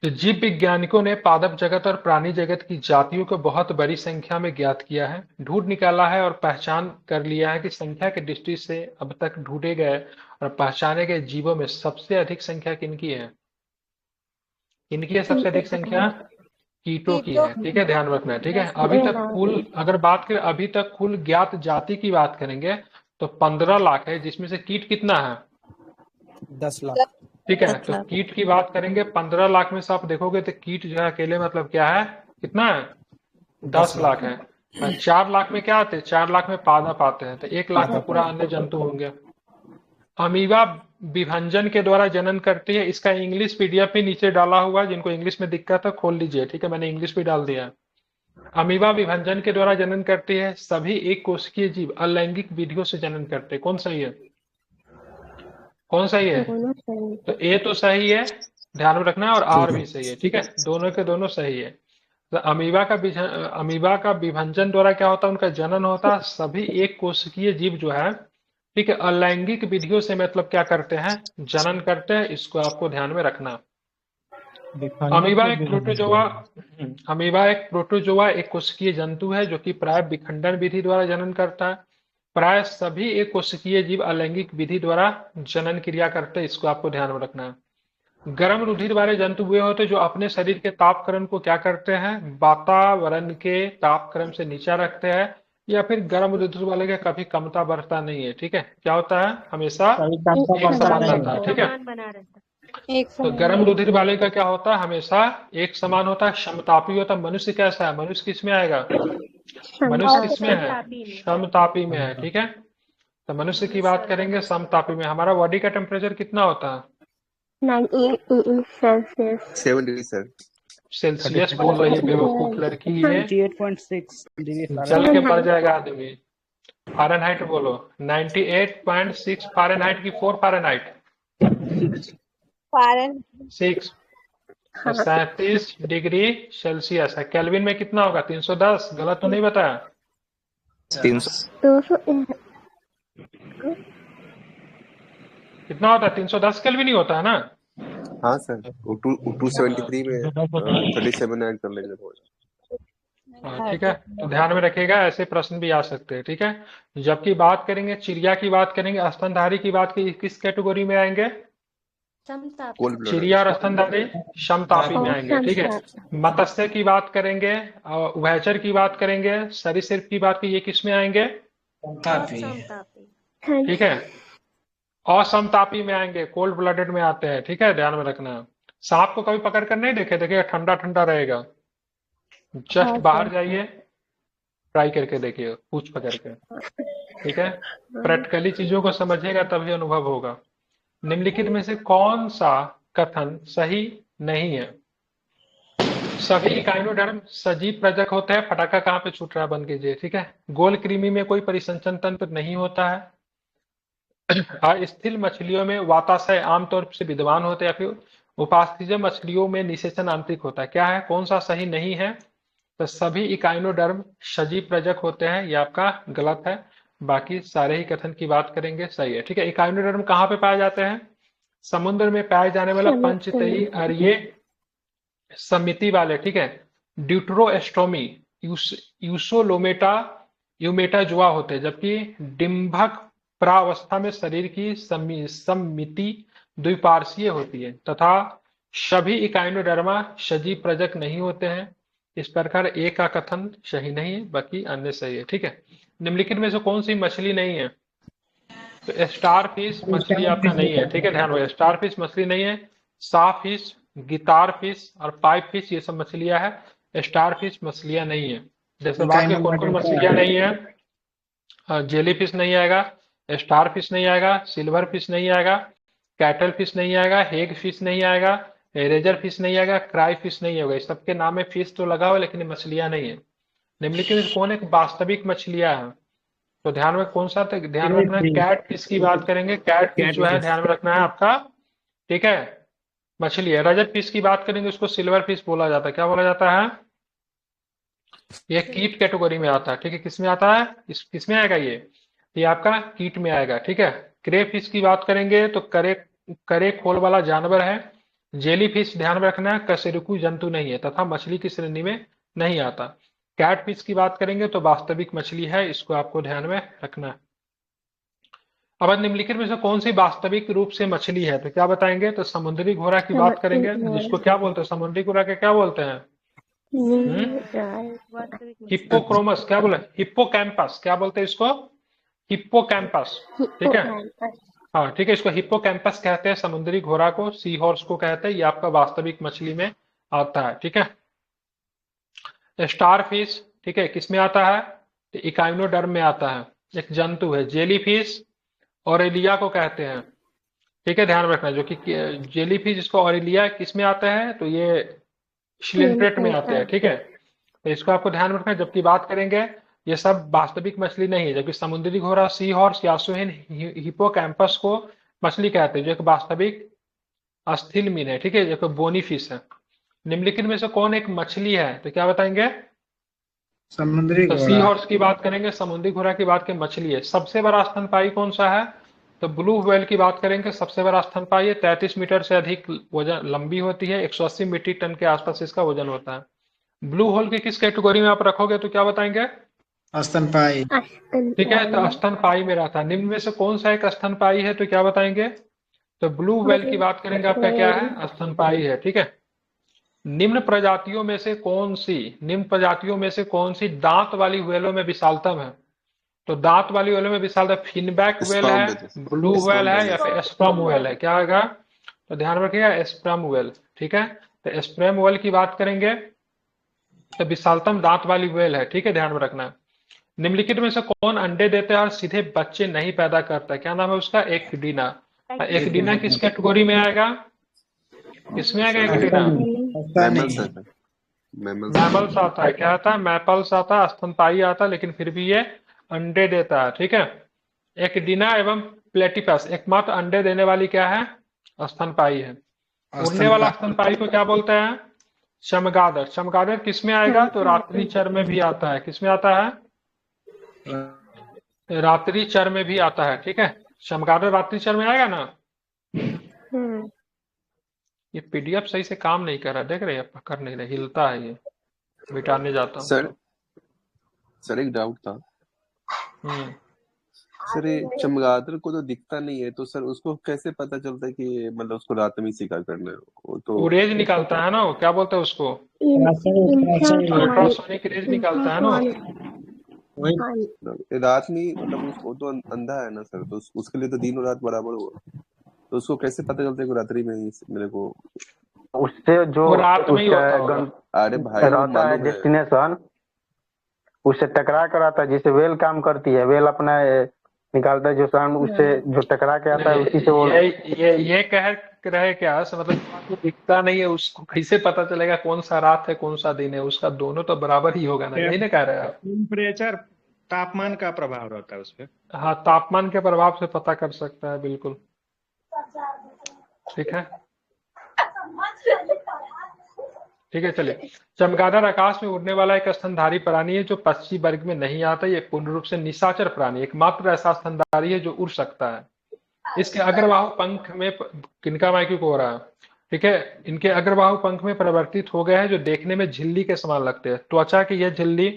तो जीव वैज्ञानिकों ने पादप जगत और प्राणी जगत की जातियों को बहुत बड़ी संख्या में ज्ञात किया है, ढूंढ निकाला है और पहचान कर लिया है कि संख्या की दृष्टि से अब तक ढूंढे गए और पहचाने गए जीवों में सबसे अधिक संख्या किनकी है? किनकी है सबसे अधिक संख्या? कीटों की कीटों है। ठीक है, ध्यान रखना है। ठीक है, अभी तक हाँ। कुल अगर बात करें, अभी तक कुल ज्ञात जाति की बात करेंगे तो 15 लाख है, जिसमें से कीट कितना है? 10 लाख। ठीक है, 10 तो लाख। कीट की बात करेंगे 15 लाख में से आप देखोगे तो कीट जो है अकेले मतलब क्या है, कितना है? 10 लाख 10 लाख। है। और 4 लाख में क्या आते हैं? 4 लाख में पादप आते हैं, तो 1 लाख में पादप पूरा अन्य जंतु होंगे। अमीबा विभंजन के द्वारा जनन करती है। इसका इंग्लिश पीडीएफ भी नीचे डाला हुआ है, जिनको इंग्लिश में दिक्कत है खोल लीजिए। ठीक है, मैंने इंग्लिश भी डाल दिया है। अमीबा विभंजन के द्वारा जनन करती है। सभी एक कोशिकीय जीव अलैंगिक विधियों से जनन करते हैं। कौन सही है? कौन सही है? दोनों सही। तो ए तो सही है, ध्यान में रखना है, और आर ठीक भी है। सही है। ठीक है, दोनों के दोनों सही है। तो अमीबा का विभंजन द्वारा क्या होता है? उनका जनन होता है। सभी एक कोशिकीय जीव जो है, ठीक है, अलैंगिक विधियों से मतलब क्या करते हैं? जनन करते हैं। इसको आपको ध्यान में रखना। अमीबा एक प्रोटोजोआ अमीबा एक प्रोटोजोआ एक कोशिकीय जंतु है जो कि प्राय विखंडन विधि द्वारा जनन करता है। प्राय सभी एक कोशिकीय जीव अलैंगिक विधि द्वारा जनन क्रिया करते हैं। इसको आपको ध्यान में रखना है। गर्म रुधिर वाले जंतु वे होते हैं जो अपने शरीर के तापक्रम को क्या करते हैं? वातावरण के तापक्रम से नीचा रखते हैं, या फिर गर्म रुधिर वाले का कभी कमता बढ़ता नहीं है। ठीक है, क्या होता है? हमेशा एक समान रहता है। ठीक है, समान बना रहता है। एक तो समान। गर्म रुधिर वाले का क्या होता है? हमेशा एक समान होता है, समतापी होता है। मनुष्य कैसा है? मनुष्य किस में आएगा? मनुष्य समतापी। किस में है? समतापी में। समतापी में है। ठीक है, तो मनुष्य की बात मनुष्य करेंगे समतापी में। हमारा बॉडी का टेम्परेचर कितना होता है? 98 सेल्सियस। 70 सर। सेल्सियस बोल रही है बेवकूफ लड़की ये, 98.6 डिग्री जल के मर फ़ारेनहाइट। जाएगा आदमी। फ़ारेनहाइट बोलो। 98.6 फ़ारेनहाइट की 4 फ़ारेनहाइट? फारेन 6। तो हाँ। 37 डिग्री सेल्सियस है। केल्विन में कितना होगा? 310। गलत तो नहीं बताया? 300। 200। कितना होता है? 310 केल्विन ही होता है ना? हाँ सर, वो 273 में 37 ऐड कर लेंगे तो। ठीक है, तो ध्यान में रखिएगा, ऐसे प्रश्न भी आ सकते हैं। ठीक है, जबकि बात करेंगे चिड़िया की बात करेंगे, स्तनधारी की बात की, किस कैटेगरी में आएंगे? समतापी। Cold blood. चिड़िया और स्तनधारी समतापी में और आएंगे। ठीक है, मत्स्य की बात करेंगे, उभयचर की बात करेंगे, सरीसृप की बात की, ये किस में आएंगे? समतापी। ठीक है, असमतापी में आएंगे, कोल्ड ब्लडेड में आते हैं। ठीक है, ध्यान में रखना। सांप को कभी पकड़ कर नहीं देखे? देखिए ठंडा ठंडा रहेगा। जस्ट बाहर जाइए, ट्राई करके देखिए, पूछ पकड़ के। ठीक है, प्रैक्टिकली चीजों को समझिएगा तभी अनुभव होगा। निम्नलिखित में से कौन सा कथन सही नहीं है? सभी इकाइनोडर्म सजीव प्रजक होते हैं। फटाका कहाँ पे छूट रहा है? बंद कीजिए। ठीक है, गोल कृमि में कोई परिसंचन तंत्र नहीं होता है। अस्थिल मछलियों में वाताशय आमतौर से विद्वान होते हैं, या फिर उपास्थि मछलियों में निषेचन आंतरिक होता है। क्या है, कौन सा सही नहीं है? तो सभी इकाइनोडर्म सजीव प्रजक होते हैं, ये आपका गलत है। बाकी सारे ही कथन की बात करेंगे सही है। ठीक है, इकाइनोडर्म कहाँ पे पाए जाते हैं? समुद्र में पाए जाने वाला पंचतई अरिये समिति वाले। ठीक है, ड्यूटरोएस्टोमी यूसोलोमेटा यूमेटा जुआ होते हैं, जबकि डिंभक प्रावस्था में शरीर की समिति द्विपार्श्वीय होती है, तथा सभी इकाइनोडर्मा सजीव प्रजक नहीं होते हैं। इस प्रकार ए का कथन सही नहीं है, बाकी अन्य सही है। ठीक है, निम्नलिखित में से कौन सी मछली नहीं है? तो स्टार फिश मछली आपका नहीं है। ठीक है, ध्यान रखिए, स्टार फिश मछली नहीं है। सा फिश, गिटार फिश और पाइप फिश ये सब मछलियां है। स्टार फिश मछलियां नहीं है। जैसे बात की कौन कौन मछलियां नहीं है? जेली फिश नहीं आएगा, स्टार फिश नहीं आएगा, सिल्वर फिश नहीं आएगा, कैटल फिश नहीं आएगा, हेग फिश नहीं आएगा, रेजर फिश नहीं आएगा, क्राई फिश नहीं होगा। इस सबके नाम में फिश तो लगा हुआ, लेकिन मछलियां नहीं है। निम्नलिखित में कौन एक वास्तविक मछलियां है? तो ध्यान में कौन सा ध्यान रखना है? कैट फिश की बात करेंगे। कैट फिश जो है ध्यान में रखना है आपका। ठीक है, मछली है। रजत फिश की बात करेंगे, उसको सिल्वर फिश बोला जाता है। क्या बोला जाता है? ये कीट कैटेगरी में आता है। ठीक है, किस में आता है? किस में आएगा ये आपका कीट में आएगा। ठीक है, क्रे फिश की बात करेंगे तो करे करे खोल वाला जानवर है। जेली फिश ध्यान में रखना है कशेरुकी जंतु नहीं है तथा मछली की श्रेणी में नहीं आता। कैट फिश की बात करेंगे तो वास्तविक मछली है, इसको आपको ध्यान में रखना है। अब निम्नलिखित में से कौन सी वास्तविक रूप से मछली है, तो क्या बताएंगे? तो समुद्री घोड़ा की बात करेंगे, जिसको क्या बोलते हैं, समुद्री घोड़ा के क्या बोलते हैं? वास्तविक मछली। हिप्पोक्रोमस, क्या बोले? हिप्पोकैम्पस, क्या बोलते हैं इसको? हिप्पोकैम्पस, ठीक है। हाँ ठीक है, इसको हिप्पोकैम्पस कहते हैं, समुद्री घोड़ा को सी हॉर्स को कहते हैं। ये आपका वास्तविक मछली में आता है, ठीक है। स्टार फिश, ठीक है, किसमें आता है? तो इकाइनोडर्म में आता है, एक जंतु है। जेली फिश ऑरेलिया को कहते हैं, ठीक है, ध्यान रखना। जो कि जेली फिश जिसको ऑरेलिया किसमें आता है, तो ये शिलिंट्रेट में आते हैं, ठीक है। तो इसको आपको ध्यान रखना है। जबकि बात करेंगे ये सब वास्तविक मछली नहीं है, जबकि समुद्री घोड़ा, सी हॉर्स, यासुहिन, हिप्पोकैम्पस को मछली कहते हैं, जो एक वास्तविक अस्थिल मीन है, ठीक है, जो बोनी फिश है। निम्नलिखित में से कौन एक मछली है, तो क्या बताएंगे? समुद्री तो सी घोड़ा। हॉर्स की बात करेंगे, समुद्री घोड़ा की बात करें, मछली है। सबसे बड़ा स्तनपायी कौन सा है? तो ब्लू व्हेल की बात करेंगे, सबसे बड़ा स्तनपायी है। 33 मीटर से अधिक वजन लंबी होती है, 180 मीट्रिक टन के आसपास इसका वजन होता है। ब्लू होल की किस कैटेगरी में आप रखोगे, तो क्या बताएंगे? स्तनपायी। ठीक है, तो स्तनपायी में रहता है। निम्न में से कौन सा एक स्तनपायी है, तो क्या बताएंगे? तो ब्लू व्हेल की बात करेंगे, आपका क्या है? स्तनपायी है, ठीक है। निम्न प्रजातियों में से कौन सी दांत वाली व्हेलों में विशालतम है? तो दांत वाली व्हेलों में विशालतम फिनबैक व्हेल स्पर्म है, वेल, ब्लू व्हेल है, या स्पर्म फिर स्पर्म व्हेल है? क्या होगा? तो ध्यान रखिएगा, स्पर्म व्हेल, ठीक है। तो स्पर्म व्हेल की बात करेंगे तो विशालतम दांत वाली व्हेल है, ठीक है, ध्यान में रखना। निम्नलिखित में से कौन अंडे देता है और सीधे बच्चे नहीं पैदा करता है? क्या नाम है उसका? एक्टिना। एक्टिना किस कैटेगरी में आएगा? किसमें आएगा एक्टिना? मैमल्स आता है, मैमल्स मैमल्स आता है। क्या आता है? मैपल्स आता है, स्तनपायी आता है, लेकिन फिर भी ये अंडे देता है, ठीक है। एक्टिना एवं प्लेटिपस एकमात्र अंडे देने वाली क्या है? स्तनपायी है। उड़ने वाला स्तनपायी को क्या बोलते हैं? चमगादड़। चमगादड़ किसमें आएगा? तो रात्रिचर में भी आता है। किसमें आता है? रात्रिचर में भी आता है, ठीक है। चमगादड़ रात्रिचर में आएगा ना। ये पीडीएफ सही से काम नहीं कर रहा, देख रहे हैं? पकड़ नहीं रहे, हिलता है ये, मिटाने जाता हूँ। सर एक डाउट था हम्म सर, ये चमगादड़ को तो दिखता नहीं है, तो सर उसको कैसे पता चलता है कि मतलब उसको रात में शिकार करना है? वो तो रेज निकालता है ना, वो क्या बोलते हैं उसको? अल्ट्रासोनिक रेज निकालता है ना। रात में मतलब वो तो अंधा है ना सर, तो उसके लिए तो दिन और रात बराबर हुआ, तो उसको कैसे पता चलता है कि रात्रि में मेरे को? उससे जो वो रात में ही होता होगा। अरे भाई वो रहता है मालूम है, डेस्टिनेशन, उससे टकरा कर आता है। जिसे वेल काम करती है, वेल अपना निकालता है, जो साउंड उससे जो टकरा के आता है उसी से वो। ये कह रहे क्या, मतलब आपको दिखता नहीं है, उसको कैसे पता चलेगा कौन सा रात है कौन सा दिन है? उसका दोनों तो बराबर ही होगा ना, यही ना कह रहे हैं आप? टेम्परेचर, तापमान का प्रभाव रहता है उसपे। हाँ, तापमान के प्रभाव से पता कर सकता है, बिल्कुल, ठीक है। ठीक है, चलिए। चमगादड़ आकाश में उड़ने वाला एक स्तनधारी प्राणी है जो पक्षी वर्ग में नहीं आता। ये पूर्ण रूप से निशाचर प्राणी, एकमात्र ऐसा स्तनधारी है जो उड़ सकता है। इसके अग्रबाहु पंख में किनका माइक्यू को हो रहा है, ठीक है, इनके अग्रबाहु पंख में परिवर्तित हो गए हैं, जो देखने में झिल्ली के समान लगते हैं। त्वचा की यह झिल्ली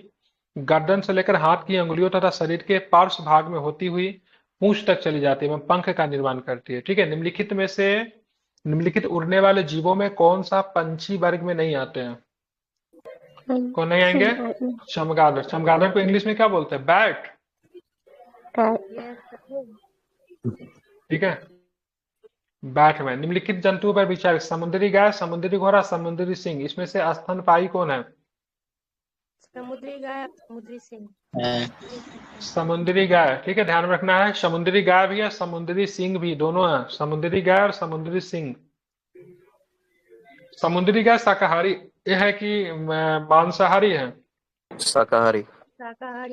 गर्दन से लेकर हाथ की अंगुलियों तथा शरीर के पार्श्व भाग में होती हुई पूंछ तक चली जाती है एवं पंख का निर्माण करती है, ठीक है। निम्नलिखित उड़ने वाले जीवों में कौन सा पंछी वर्ग में नहीं आते हैं? कौन नहीं आएंगे? चमगादड़। चमगादड़ को इंग्लिश में क्या बोलते हैं? बैट, ठीक है, बैट में। निम्नलिखित जंतुओं पर विचार, समुद्री गाय, समुद्री घोड़ा, समुद्री सिंह, इसमें से स्तनपायी कौन है? समुद्री गाय, समुद्री सिंह। समुद्री गाय, ठीक है, ध्यान रखना है। समुद्री गाय भी है, समुद्री सिंह भी, दोनों है। समुद्री गाय और समुद्री सिंह। समुद्री गाय शाकाहारी है कि मांसाहारी है? शाकाहारी।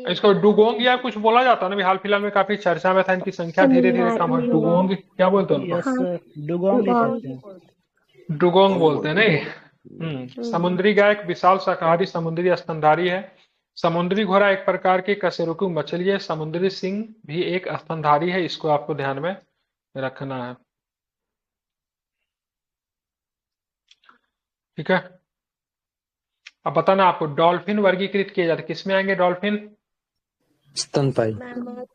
इसको डुगोंग या कुछ बोला जाता है ना, अभी हाल फिलहाल में काफी चर्चा में था, इनकी संख्या धीरे धीरे कम हो। डुगोंग क्या बोलते हैं उनको? डुगोंग बोलते हैं नहीं। समुद्री गाय एक विशाल शाकाहारी समुद्री स्तनधारी है। समुद्री घोड़ा एक प्रकार की कशेरुकी मछली है। समुद्री सिंह भी एक स्तनधारी है, इसको आपको ध्यान में रखना है। ठीक है। अब बताना आपको डॉल्फिन वर्गीकृत किए जाते किसमें आएंगे डॉल्फिन? स्तनपायी। मैमथ,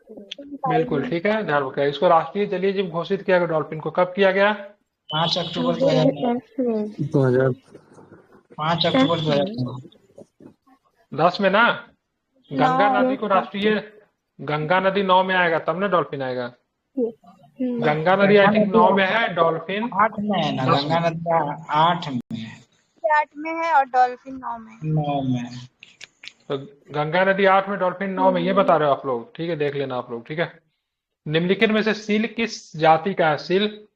बिल्कुल ठीक है, ध्यान रखिएगा। इसको राष्ट्रीय जलीय जीव घोषित किया गया डॉल्फिन को, कब किया गया? 5 अक्टूबर 2009। 2000 5 अक्टूबर 2009। 10 में ना? गंगा नौ। नदी को राष्ट्रीय, गंगा नदी 9 में आएगा तब ना डॉल्फिन आएगा। गंगा नदी आई गंगा थिंक नदी 9 में है, डॉल्फिन 8 में है ना, 10 गंगा में। नदी 8 में है। 8 में है और डॉल्फिन 9 में है। 9 में है। तो गंगा नदी 8 में, डॉल्फिन 9 में, ये बता रहे हो आप लोग, ठीक है, देख लेना आप लोग, ठीक है। निम्नलिखित में से सील किस जाति का है? सील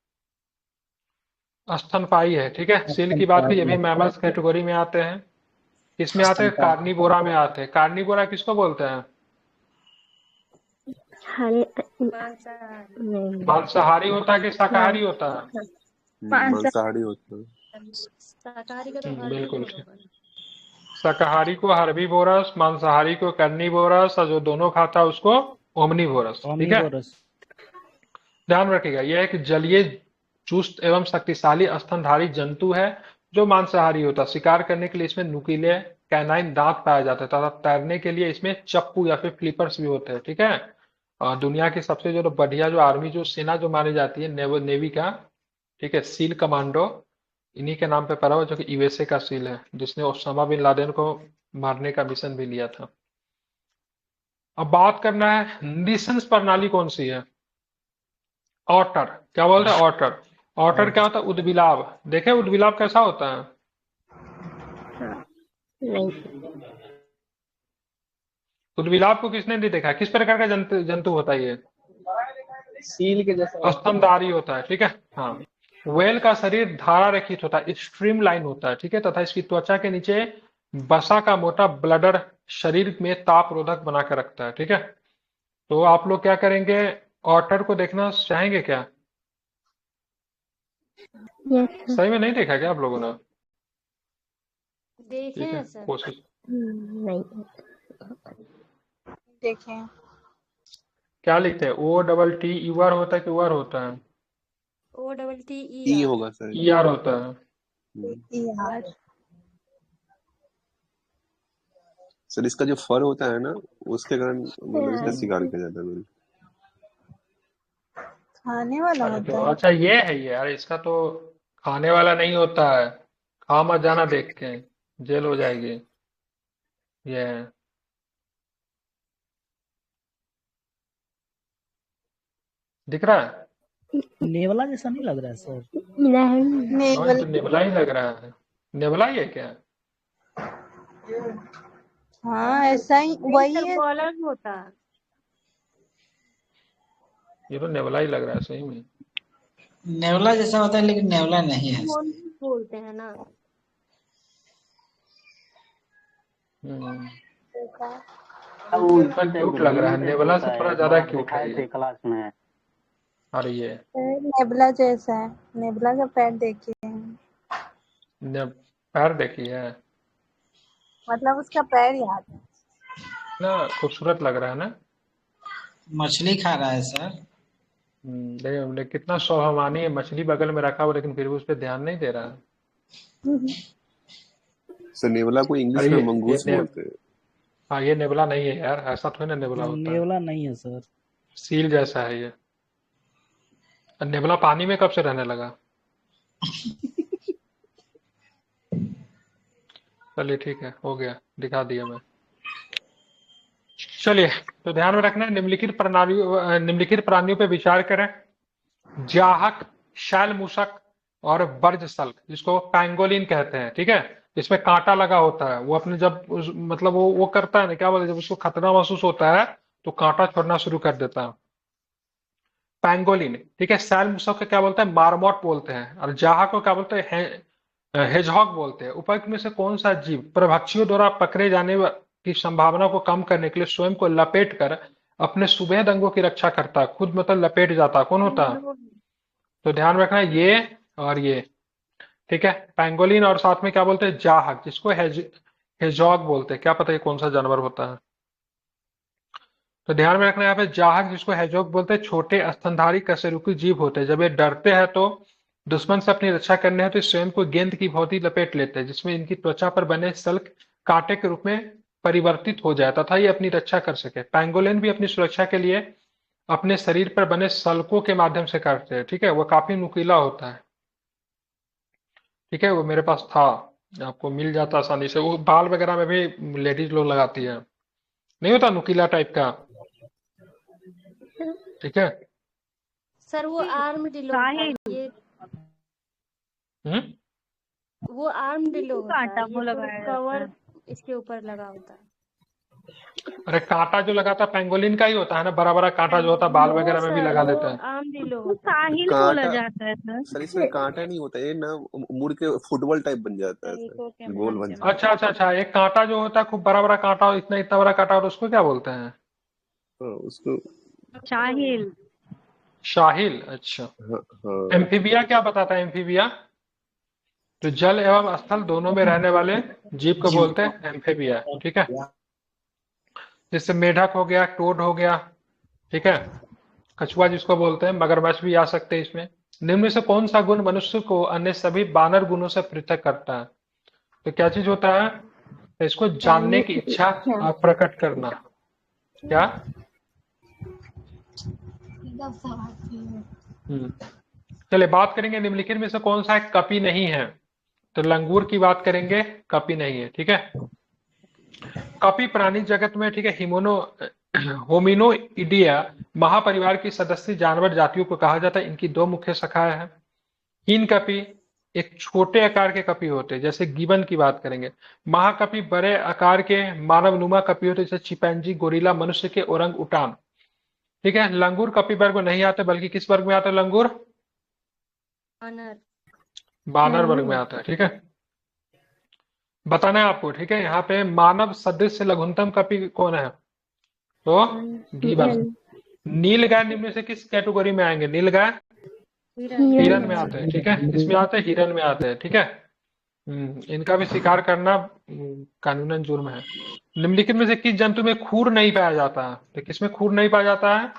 स्तनपायी है, ठीक है। सील की बात की, ये भी मैमल्स कैटेगरी में आते हैं। किसमें आते हैं? कार्निवोरा में आते हैं। कार्निवोरा किसको बोलते हैं? हरे मांसाहारी, नहीं। मांसाहारी होता है कि शाकाहारी होता है? मांसाहारी होता है। शाकाहारी का तो बिल्कुल herbivore ठीक। होगा। शाकाहारी को हर्बीवोरस, मांसाहारी को कार्निवोरस, और जो दोनों खाता है उसको ओमनीवोरस, ठीक है। ध्यान रखिएगा, यह एक जलीय चुस्त एवं शक्तिशाली स्तनधारी जंतु है जो मांसाहारी होता है। शिकार करने के लिए इसमें नुकीले कैनाइन दांत पाए जाते हैं तथा तैरने के लिए इसमें चप्पू या फिर फ्लिपर्स भी होते हैं, ठीक है। और दुनिया की सबसे जो बढ़िया जो आर्मी जो सेना जो मानी जाती है नेवी का, ठीक है, सील कमांडो, इन्हीं के नाम पे पड़ा हुआ, जो कि यूएसए का सील है, जिसने ओसामा बिन लादेन को मारने का मिशन भी लिया था। अब बात करना है निशंस प्रणाली कौन सी है? ऑटर, क्या बोलते हैं? ऑटर। ऑटर क्या होता है? उद्बिलाव। देखे उद्बिलाव कैसा होता है? नहीं। उद्बिलाव को किसने नहीं देखा? किस प्रकार का जंतु होता है ये? सील के जैसा स्तनधारी होता है, ठीक है। हाँ, व्हेल का शरीर धारा रहित होता है, स्ट्रीम लाइन होता है, ठीक है, तथा इसकी त्वचा के नीचे बसा का मोटा ब्लडर शरीर में ताप रोधक बना कर रखता है, ठीक है। तो आप लोग क्या करेंगे, ऑटर को देखना चाहेंगे क्या? यस। सही में नहीं देखा क्या आप लोगों ने? देखे ठीक है, हैं सर। कोशिश। नहीं। देखें क्या लिखते हैं? OTTER होता है कि UR होता है? ई OTTER। होगा सर। ER होता है। यार सर इसका जो फर होता है ना, उसके कारण मतलब इसका शिकार किया जाता है बिल्कुल। खाने वाला होता है। अच्छा ये है ये यार, इसका तो खाने वाला नहीं होता है। खा मत जाना देख के, जेल हो जाएगी। ये है। दिख रहा है? नेवला जैसा नहीं लग रहा है सर? नहीं। हाँ, तो नेबला ही लग रहा है। नेबला ही है क्या? हाँ ऐसा ही वही सर है। वो अलग होता है। ये तो नेबला ही लग रहा है सही में। नेवला जैसा होता है लेकिन नेवला नहीं है। मोलस्क बोलते हैं ना। क्यूट लग रहा है, नेबला से थोड़ा ज्यादा क्यूट है ये। क्लास में। और ये नेबला जैसा है। नेबला का पैर देखिए, पैर देखी है मतलब उसका पैर याद है ना, खूबसूरत लग रहा है ना। मछली खा रहा है सर। देखिए कितना स्वाभिमानी है, मछली बगल में रखा हुआ लेकिन फिर भी उस पर ध्यान नहीं दे रहा है। सर नेवला को इंग्लिश अरे में ये मंगूस बोलते हैं। हाँ, ये नेबला नहीं है यार, ऐसा थोड़ी ना नेबला होता है। नेवला नहीं है सर। सील जैसा है ये। और नेबला पानी में कब से रहने लगा? चलिए ठीक है, हो गया, दिखा दिया मैं। चलिए, तो ध्यान में रखना है, निम्नलिखित प्राणियों पे विचार करें। जाहक, शैल मूषक और बर्जसल्क, जिसको पैंगोलिन कहते हैं, ठीक है। इसमें कांटा लगा होता है, वो अपने जब मतलब वो करता है ना, क्या बोलते हैं, जब उसको खतरा महसूस होता है तो कांटा छोड़ना शुरू कर देता है। पैंगोलिन, ठीक है। शैल मूषक को क्या बोलते हैं? मार्मोट बोलते हैं। और जाहक को क्या बोलते हैं? हेजहॉग बोलते हैं। उपर्युक्त में से कौन सा जीव परभक्षियों द्वारा पकड़े जाने की संभावना को कम करने के लिए स्वयं को लपेट कर अपने सुबेद अंगों की रक्षा करता है? खुद मतलब लपेट जाता है, कौन होता है? तो ध्यान रखना ये और ये, ठीक है। पैंगोलिन और साथ में क्या बोलते हैं? जाहक, जिसको हेजहॉग बोलते हैं। क्या पता है कौन सा जानवर होता है? तो ध्यान में रखना यहाँ पे जाहक, जिसको हेजहॉग बोलते हैं, छोटे स्तनधारी कशेरुकी जीव होते हैं। जब ये डरते हैं तो दुश्मन से अपनी रक्षा करने हेतु स्वयं को गेंद की भांति लपेट लेते हैं, जिसमें इनकी त्वचा पर बने सल्क कांटे के रूप में परिवर्तित हो जाए तथा ये अपनी रक्षा कर सके। पैंगोलिन भी अपनी सुरक्षा के लिए अपने शरीर पर बने सल्कों के माध्यम से करते हैं। ठीक है, वो काफी नुकीला होता है। ठीक है, वो मेरे पास था, आपको मिल जाता आसानी से। वो बाल वगैरह में भी लेडीज लोग लगाती है, नहीं होता नुकीला टाइप का। ठीक है। सर वो आर्म डिलो होता है ये, वो आर्म डिलो होता है, ये पूरा कवर इसके ऊपर लगा होता है। अरे कांटा जो लगाता है पैंगोलिन का ही होता है ना, बड़ा बड़ा कांटा जो होता है बाल वगैरह में भी लगा देते हैं। आर्म डिलो होता है। साहिल बोला जाता है सर इसमें कांटा नहीं होता, ये ना मुड़ के फुटबॉल टाइप बन जाता है सर, गोल बन जाता है। अच्छा अच्छा अच्छा, एक कांटा जो होता है खूब बड़ा बड़ा कांटा, इतना इतना बड़ा कांटा, और उसको क्या बोलते हैं? उसको साहिल। शाहिल। अच्छा। एम्फीबिया क्या बताता है? एम्फीबिया तो जल एवं स्थल दोनों में रहने वाले जीव को बोलते हैं एम्फीबिया। ठीक है, जैसे मेढक हो गया, टोड हो गया। ठीक है, कछुआ जिसको बोलते हैं, मगरमच्छ भी आ सकते हैं इसमें। निम्न में से कौन सा गुण मनुष्य को अन्य सभी बानर गुणों से पृथक करता है? तो क्या चीज होता है? इसको जानने की इच्छा प्रकट करना। क्या? चलिए बात करेंगे निम्नलिखित में से कौन सा एक कपि नहीं है। तो लंगूर की बात करेंगे, कपि नहीं है। ठीक है, कपि प्राणी जगत में, ठीक है, होमिनोइडिया महापरिवार की सदस्य जानवर जातियों को कहा जाता है। इनकी दो मुख्य शाखाएं हैं। हीन कपि एक छोटे आकार के कपि होते हैं, जैसे गिबन की बात करेंगे। महाकपि बड़े आकार के मानवनुमा कपि होते हैं, जैसे चिपैंजी, गोरिल्ला, मनुष्य के ओरंग उटान। ठीक है, लंगूर कपि वर्ग में नहीं आते, बल्कि किस वर्ग में आता है लंगूर? बानर वर्ग में आता है। ठीक है, बताना है आपको। ठीक है, यहाँ पे मानव सदृश लघुतम कपि कौन है? तो गिबन। नीलगाय निम्न से किस कैटेगरी में आएंगे? नीलगाय हिरन में आते हैं। ठीक है, इसमें आते हैं, हिरन में आते हैं। ठीक है, इनका भी शिकार करना कानूनन जुर्म है। निम्नलिखित में से किस जंतु में खूर नहीं पाया जाता है? तो किसमें खूर नहीं पाया जाता है?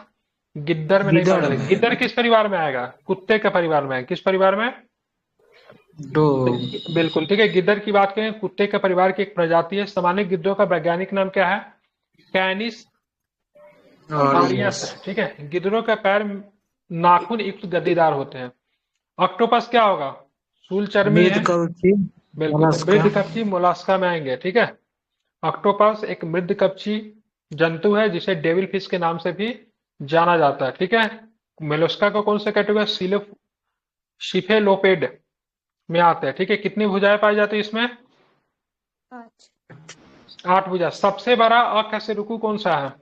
गिद्दर में नहीं पाया जाता। गिद्दर किस परिवार में आएगा? कुत्ते के परिवार में आएगा। किस परिवार में? बिल्कुल। ठीक है, गिद्दर की बात करें, कुत्ते के परिवार की एक प्रजाति है। सामान्य गिद्धों का वैज्ञानिक नाम क्या है? कैनिस आरियस। ठीक है, गिद्धों के पैर नाखून युक्त गद्दीदार होते हैं। ऑक्टोपस क्या होगा? शूलचर्मी है। बिल्कुल, मृदकवची मोलास्का में आएंगे। ठीक है, ऑक्टोपस एक मृदकवची जंतु है, जिसे डेविल फिश के नाम से भी जाना जाता है। ठीक है, मोलस्का को कौन सा कैटेगरी? सिफेलोपेड में आते हैं। ठीक है, कितनी भुजाएं पाई जाती है इसमें? 8 भुजा। सबसे बड़ा अकशेरुकी कौन सा है?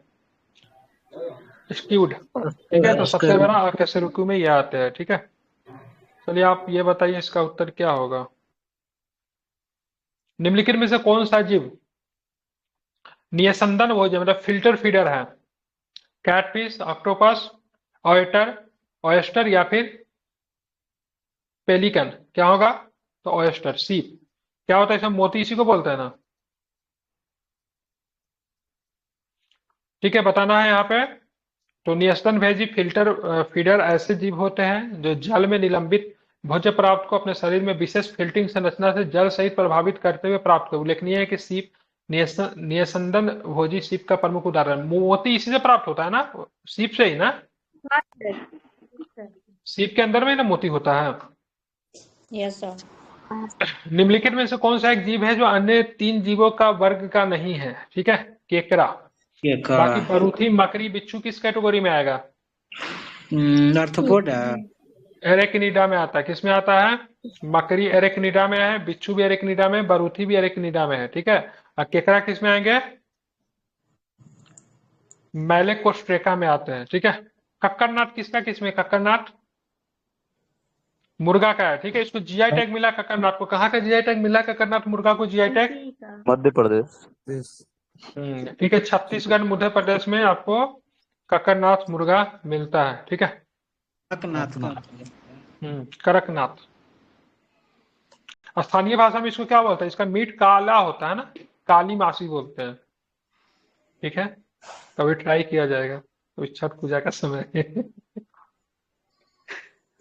स्क्यूड। ठीक है, तो सबसे बड़ा अकशेरुकी में ये आते हैं। ठीक है, चलिए आप ये बताइए इसका उत्तर क्या होगा। निम्नलिखित में से कौन सा जीव निस्यंदन भोजन मतलब फिल्टर फीडर है? कैटफिश, ऑक्टोपस, ऑयस्टर या फिर पेलिकन? क्या होगा? तो ऑयस्टर, सीप। क्या होता है इसमें? मोती, इसी को बोलते हैं ना। ठीक है, बताना है यहाँ पे। तो निस्तनभोजी फिल्टर फीडर ऐसे जीव होते हैं जो जल में निलंबित भोज्य पदार्थ को अपने शरीर में विशेष फिल्टरिंग संरचना से जल सहित प्रभावित करते हुए प्राप्त कर। उल्लेखनीय है कि सीप निस्यंदन भोजी सीप का प्रमुख उदाहरण। मोती इसी से प्राप्त होता है ना, सीप से ही ना। सीप के अंदर में ना मोती होता है। Yes sir. निम्नलिखित में से कौन सा एक जीव है जो अन्य 3 जीवों का वर्ग का नहीं है? ठीक है, केकड़ा। बाकी बरूथी, मकड़ी, बिच्छू किस कैटेगरी में आएगा? आर्थ्रोपोड एरेक्निडा में आता है। किस में आता है? मकड़ी एरेक्निडा में है, बिच्छू भी एरेक्निडा में, बरूथी भी एरेक्निडा में है। ठीक है, और केकड़ा किस में आएंगे? मैलेकोस्ट्रेका में आते हैं। ठीक है, कक्करनाथ किसका? किसमें? कक्करनाथ मुर्गा का है। ठीक है, इसको जीआई टैग मिला कक्करनाथ को। कहाँ का जीआई टैग मिला कक्करनाथ मुर्गा को? GI tag Madhya Pradesh. ठीक है, छत्तीसगढ़ मध्य प्रदेश में आपको कक्करनाथ मुर्गा मिलता है। ठीक है, कड़कनाथ। स्थानीय भाषा में इसको क्या बोलते हैं? इसका मीट काला होता है ना, काली मासी बोलते हैं। ठीक है, कभी ट्राई किया जाएगा, तो छठ पूजा का समय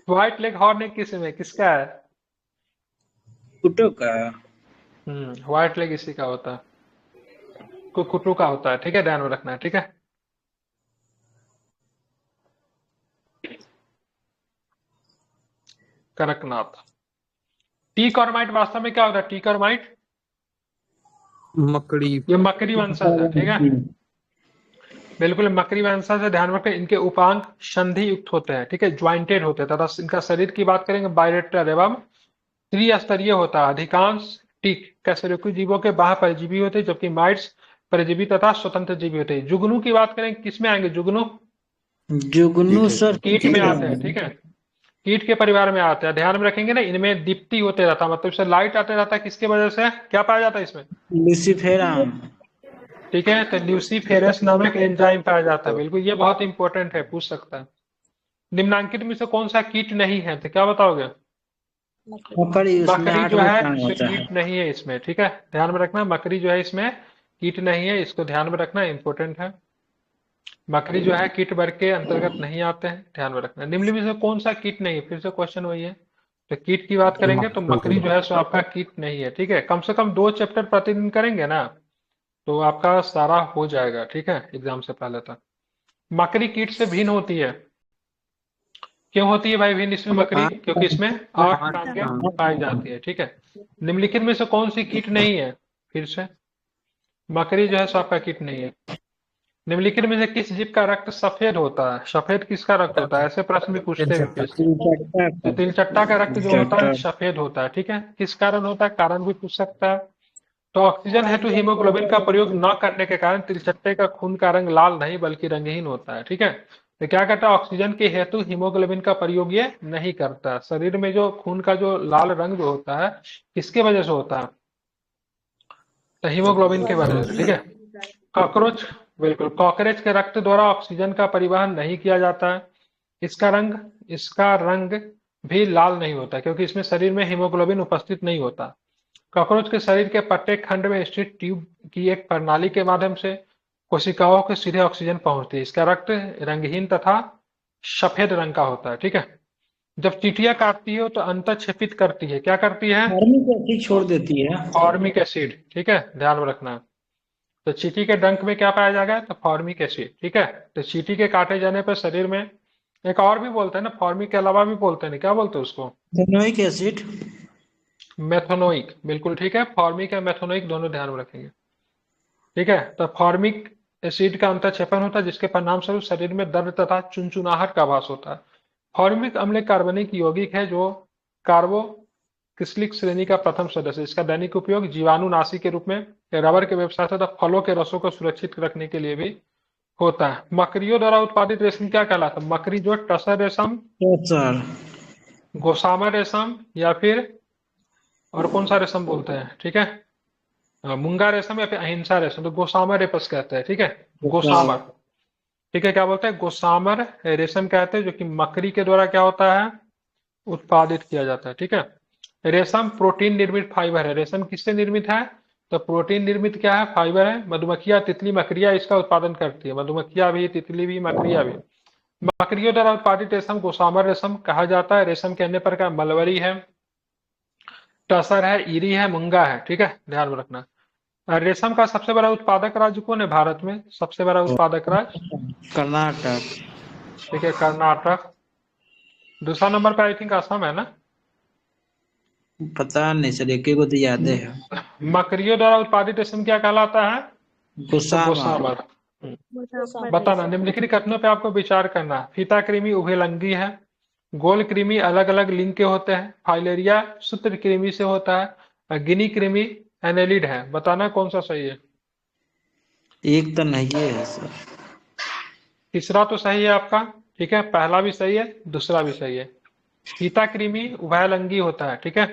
व्हाइट लेग हॉर्न किस में किसका है? कुटो का। व्हाइट लेग इसी का होता है, कुकुटू का होता है। ठीक है, ध्यान में रखना है। ठीक है, कड़कनाथ। टी कॉर्माइट वास्तव में क्या होता है? टी कॉर्माइट मकड़ी। ये मकड़ी वंशज है। ठीक है, बिल्कुल मकड़ी वंशज है। ध्यान रखें, इनके उपांग संधि युक्त होते हैं। ठीक है, ज्वाइंटेड होते हैं तथा इनका शरीर की बात करेंगे बायलेटरल एवं त्रिस्तरीय होता है। अधिकांश टीक कशेरुकी जीवों के बाह्य परजीवी होते हैं, जबकि माइट्स परजीवी तथा स्वतंत्र जीवी होते हैं। जुगनू की बात करें, किस में आएंगे? जुगनू जुगनू सर कीट में आते हैं। ठीक है, कीट के परिवार में आते हैं। ध्यान में रखेंगे ना, इनमें दीप्ति होते रहता है, मतलब इससे लाइट आते रहता है। किसके वजह से? क्या पाया जाता है इसमें? लूसीफेरम। ठीक है, तो ल्यूसीफेरस नामक एंजाइम पाया जाता है। बिल्कुल, ये बहुत इंपॉर्टेंट है, पूछ सकता है। निम्नांकित में से कौन सा कीट नहीं है? तो क्या बताओगे? मकड़ी, उसमें मकड़ी 8 जो है प्राण इसमें होता है। कीट नहीं है इसमें। ठीक है, ध्यान में रखना, मकड़ी जो है इसमें कीट नहीं है, इसको ध्यान में रखना, इंपॉर्टेंट है। मकड़ी जो है कीट वर्ग के अंतर्गत नहीं आते हैं, ध्यान में रखना। निम्नलिखित में से कौन सा कीट नहीं है? फिर से क्वेश्चन वही है। तो कीट की बात करेंगे तो मकड़ी जो है सो आपका कीट नहीं है। ठीक है, कम से कम 2 चैप्टर प्रतिदिन करेंगे ना तो आपका सारा हो जाएगा। ठीक है, एग्जाम से पहले तक। मकड़ी कीट से भिन्न होती है। क्यों होती है भाई भिन्न इसमें मकड़ी? क्योंकि इसमें 8 टांगे पाई जाती है। ठीक है, निम्नलिखित में से कौन सी कीट नहीं है? फिर से मकड़ी जो है सो आपका कीट नहीं है। निम्नलिखित में से किस जीव का रक्त सफेद होता है? सफेद किसका रक्त होता है? ऐसे प्रश्न भी पूछते हैं तो तिलचट्टा का रक्त जो होता है सफेद होता है। ठीक है, किस कारण होता है? कारण भी पूछ सकता है। तो ऑक्सीजन हेतु हीमोग्लोबिन का प्रयोग न करने के कारण तिलचट्टे का खून का रंग लाल नहीं बल्कि रंगहीन होता है। ठीक है, तो क्या करता है? ऑक्सीजन के हेतु हीमोग्लोबिन का प्रयोग ये नहीं करता। शरीर में जो खून का जो लाल रंग जो होता है किसके वजह से होता है? तो हीमोग्लोबिन के वजह से। ठीक है, कॉकरोच, बिल्कुल कॉकरोच के रक्त द्वारा ऑक्सीजन का परिवहन नहीं किया जाता है। इसका रंग भी लाल नहीं होता क्योंकि इसमें शरीर में हीमोग्लोबिन उपस्थित नहीं होता। कॉकरोच के शरीर के प्रत्येक खंड में स्थित ट्यूब की एक प्रणाली के माध्यम से कोशिकाओं को सीधे ऑक्सीजन पहुंचती है। इसका रक्त रंगहीन तथा सफेद रंग का होता है। ठीक है, जब चींटियां काटती है तो अंतःक्षेपित करती है। क्या करती है? फॉर्मिक एसिड छोड़ देती है। Formic acid. ठीक है, ध्यान में रखना। तो चींटी के डंक में क्या पाया जाएगा? तो फॉर्मिक एसिड। ठीक है, तो चींटी के काटे जाने पर शरीर में एक और भी बोलते हैं ना, फॉर्मिक के अलावा भी बोलते हैं, क्या बोलते हैं उसको? Methanoic acid. मेथनोइक, बिल्कुल ठीक है, फॉर्मिक या मेथनोइक दोनों ध्यान में रखेंगे। ठीक है, तो फॉर्मिक एसिड का अंतःक्षेपण होता है जिसके परिणाम स्वरूप शरीर में दर्द तथा चुनचुनाहट का आभास होता है। फॉर्मिक अम्ल एक कार्बनिक यौगिक है जो कार्बोक्सिलिक श्रेणी का प्रथम सदस्य। इसका दैनिक उपयोग जीवाणुनाशी के रूप में, रबर के व्यवसाय तथा फलों के रसों को सुरक्षित रखने के लिए भी होता है। मकड़ियों द्वारा उत्पादित रेशम क्या कहलाता है? मकड़ी जो टसर रेशम, गोसामा रेशम या फिर और कौन सा रेशम बोलते हैं? ठीक है, मुंगा रेशम या फिर अहिंसा रेशम, तो गोसामर रेपस कहते हैं। ठीक है, गोसामर। ठीक है, क्या बोलते हैं? गोसामर रेशम कहते हैं, जो कि मकड़ी के द्वारा क्या होता है? उत्पादित किया जाता है। ठीक है, रेशम प्रोटीन निर्मित फाइबर है। रेशम किससे निर्मित है? तो प्रोटीन निर्मित क्या है? फाइबर है। मधुमक्खियां, तितली, मकड़ियां इसका उत्पादन करती है। मधुमक्खियां भी, तितली भी, मकड़ियां भी। मकड़ियों द्वारा उत्पादित रेशम गोसामर रेशम कहा जाता है। रेशम के अन्य प्रकार मलबरी है, टसर है, ईरी है, मुंगा है। ठीक है, ध्यान में रखना। रेशम का सबसे बड़ा उत्पादक राज्य कौन है भारत में? सबसे बड़ा उत्पादक राज्य कर्नाटक। ठीक है, कर्नाटक। दूसरा नंबर पे आई थिंक असम है ना? पता नहीं सर, एक को तो याद है। मकड़ियों द्वारा उत्पादित रेशम क्या कहलाता है? गोसामर। बताना। निम्नलिखित कथनों पे आपको विचार करना। फीता कृमि उभयलिंगी है, गोल कृमि अलग अलग लिंग के होते हैं, फाइलेरिया सूत्र कृमि से होता है, गिनी कृमि एनेलिड है। बताना कौन सा सही है? एक तो नहीं है सर। तीसरा तो सही है आपका। ठीक है, पहला भी सही है, दूसरा भी सही है। फीता कृमि उभयलिंगी होता है। ठीक है,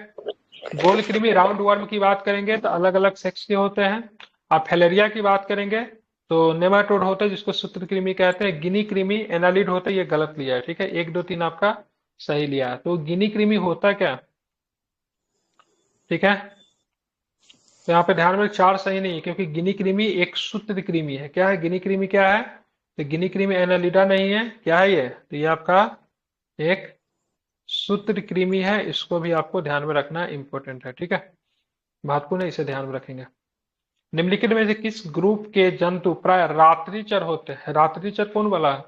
गोल कृमि राउंड वर्म की बात करेंगे तो अलग अलग सेक्स के होते हैं। आप फैलेरिया की बात करेंगे तो नेमाटोड होते हैं जिसको सूत्रकृमि कहते हैं। गिनी कृमि एनालिड होता है, ये गलत लिया है। ठीक है, 1 2 3 आपका सही लिया है। तो गिनी कृमि होता क्या? ठीक है, तो यहाँ पे ध्यान में 4 सही नहीं है क्योंकि गिनी कृमि एक सूत्रकृमि है। क्या है गिनी कृमि? क्या है? तो गिनी कृमि एनालिडा नहीं है। क्या है ये? तो ये आपका एक सूत्रकृमि है, इसको भी आपको ध्यान में रखना इंपॉर्टेंट है, ठीक है, महत्वपूर्ण है, इसे ध्यान में रखेंगे। निम्नलिखित में से किस ग्रुप के जंतु प्राय रात्रिचर होते हैं? रात्रिचर कौन वाला है?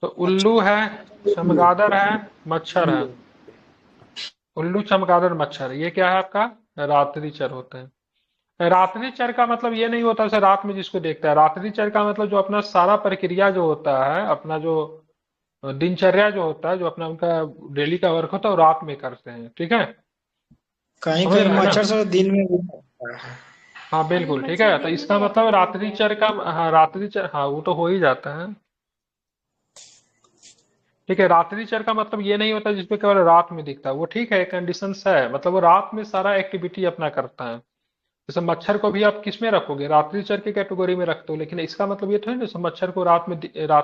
तो उल्लू है, चमगादड़ है, मच्छर है। उल्लू, चमगादड़, मच्छर, ये क्या है आपका? रात्रिचर होते हैं। रात्रिचर का मतलब ये नहीं होता है रात में जिसको देखता है। रात्रिचर का मतलब जो अपना सारा प्रक्रिया जो होता है, अपना जो दिनचर्या जो होता है, जो अपना उनका डेली का वर्क होता है, वो रात में करते हैं, ठीक है। कहीं समझ कहीं रहे हैं ना? मच्छर से दिन में भी होता है। हाँ बिल्कुल, ठीक है। तो इसका मतलब रात्रिचर का, हाँ रात्रिचर, हाँ वो तो हो ही जाता है, ठीक है। रात्रिचर का मतलब ये नहीं होता जिसपे केवल रात में दिखता है, वो ठीक है, कंडीशन है, मतलब वो रात में सारा एक्टिविटी अपना करता है। जैसे मच्छर को भी आप किस में रखोगे? रात्रिचर की कैटेगरी में रखते हो, लेकिन इसका मतलब ये थोड़ी ना जैसे मच्छर को रात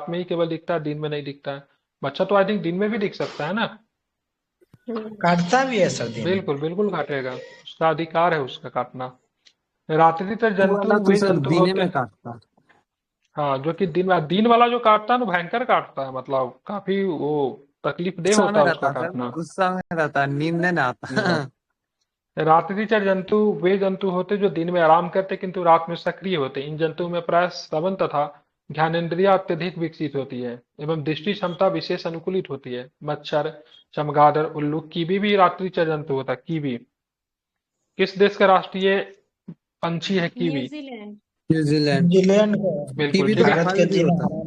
में ही केवल दिखता है, दिन में नहीं दिखता है। मच्छर तो आई थिंक दिन में भी दिख सकता है ना। काटता भी है सर दिन में। बिल्कुल बिल्कुल काटेगा, उसका अधिकार है उसका काटना। रात्रिचर वो जंतु वाला तो वे सर जंतु दिने होते में हैं, काटता। हाँ जो कि दिन वाला जो काटता है ना भयंकर काटता है, मतलब काफी वो तकलीफ दे गुस्सा होता में है उसका रहता सर, काटना। गुस्सा में रहता, नींद नहीं आता। रात्रिचर जंतु वे जंतु होते जो दिन में आराम करते किंतु रात में सक्रिय होते। इन जंतुओं में प्राय श्रवण तथा ज्ञानेंद्रिया अत्यधिक विकसित होती है एवं दृष्टि क्षमता विशेष अनुकूलित होती है। मच्छर, चमगादड़, उल्लू, कीवी भी रात्रिचर जंतु होता है। कीवी किस देश का राष्ट्रीय पंछी है? Kiwi New Zealand. न्यूजीलैंड। न्यूजीलैंड का बिल्कुल कीवी तो ठीक है। भारत फल के भी 3 होता है।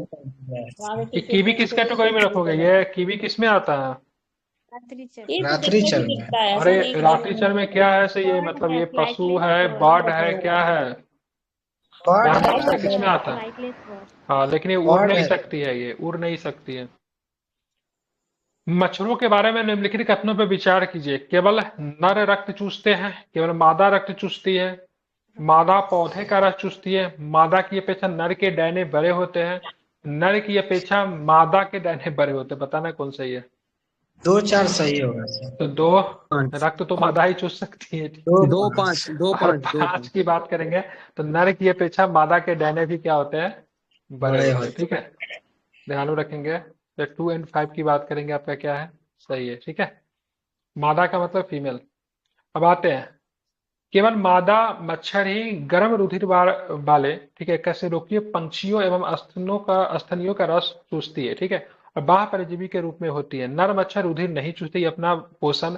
आम का है। कि कीवी किस कैटेगरी में रखोगे? ये कीवी किस में आता है? रात्रिचर। रात्रिचर में। अरे रात्रिचर में क्या है? से ये मतलब ये पशु है, बर्ड है, क्या है? बर्ड ध्यान है रखना सर। किस में आता है? Flightless bird. हाँ लेकिन ये उड़ बर्ड नहीं है। सकती है, ये उड़ नहीं सकती है। मच्छरों के बारे में निम्नलिखित कथनों पर विचार कीजिए। केवल नर रक्त चूसते हैं, केवल मादा रक्त चूसती है, मादा पौधे का रस चूसती है, मादा की अपेक्षा नर के डैने बड़े होते हैं, नर की अपेक्षा मादा के डैने बड़े होते हैं। बताना कौन सही है? 2-4 सही होगा सर। तो दो, 5 रक्त तो मादा ही चूस सकती है, 2-5 और 2-5 पांच 2-5। की बात करेंगे तो नर की अपेक्षा मादा के डैने भी क्या होते हैं? बड़े बड़े होते हैं, होते ठीक है, ध्यान में रखेंगे। तो 2 और 5 की बात करेंगे, आपका क्या है? सही है, ठीक है। मादा का मतलब फीमेल। अब आते हैं, केवल मादा मच्छर ही गर्म रुधिर वाले, ठीक है, कशेरुकीय पंछियों एवं स्तनियों का रस चूसती है, ठीक है, और बाह्य परजीवी के रूप में होती है। नर मच्छर रुधिर नहीं चूसती, अपना पोषण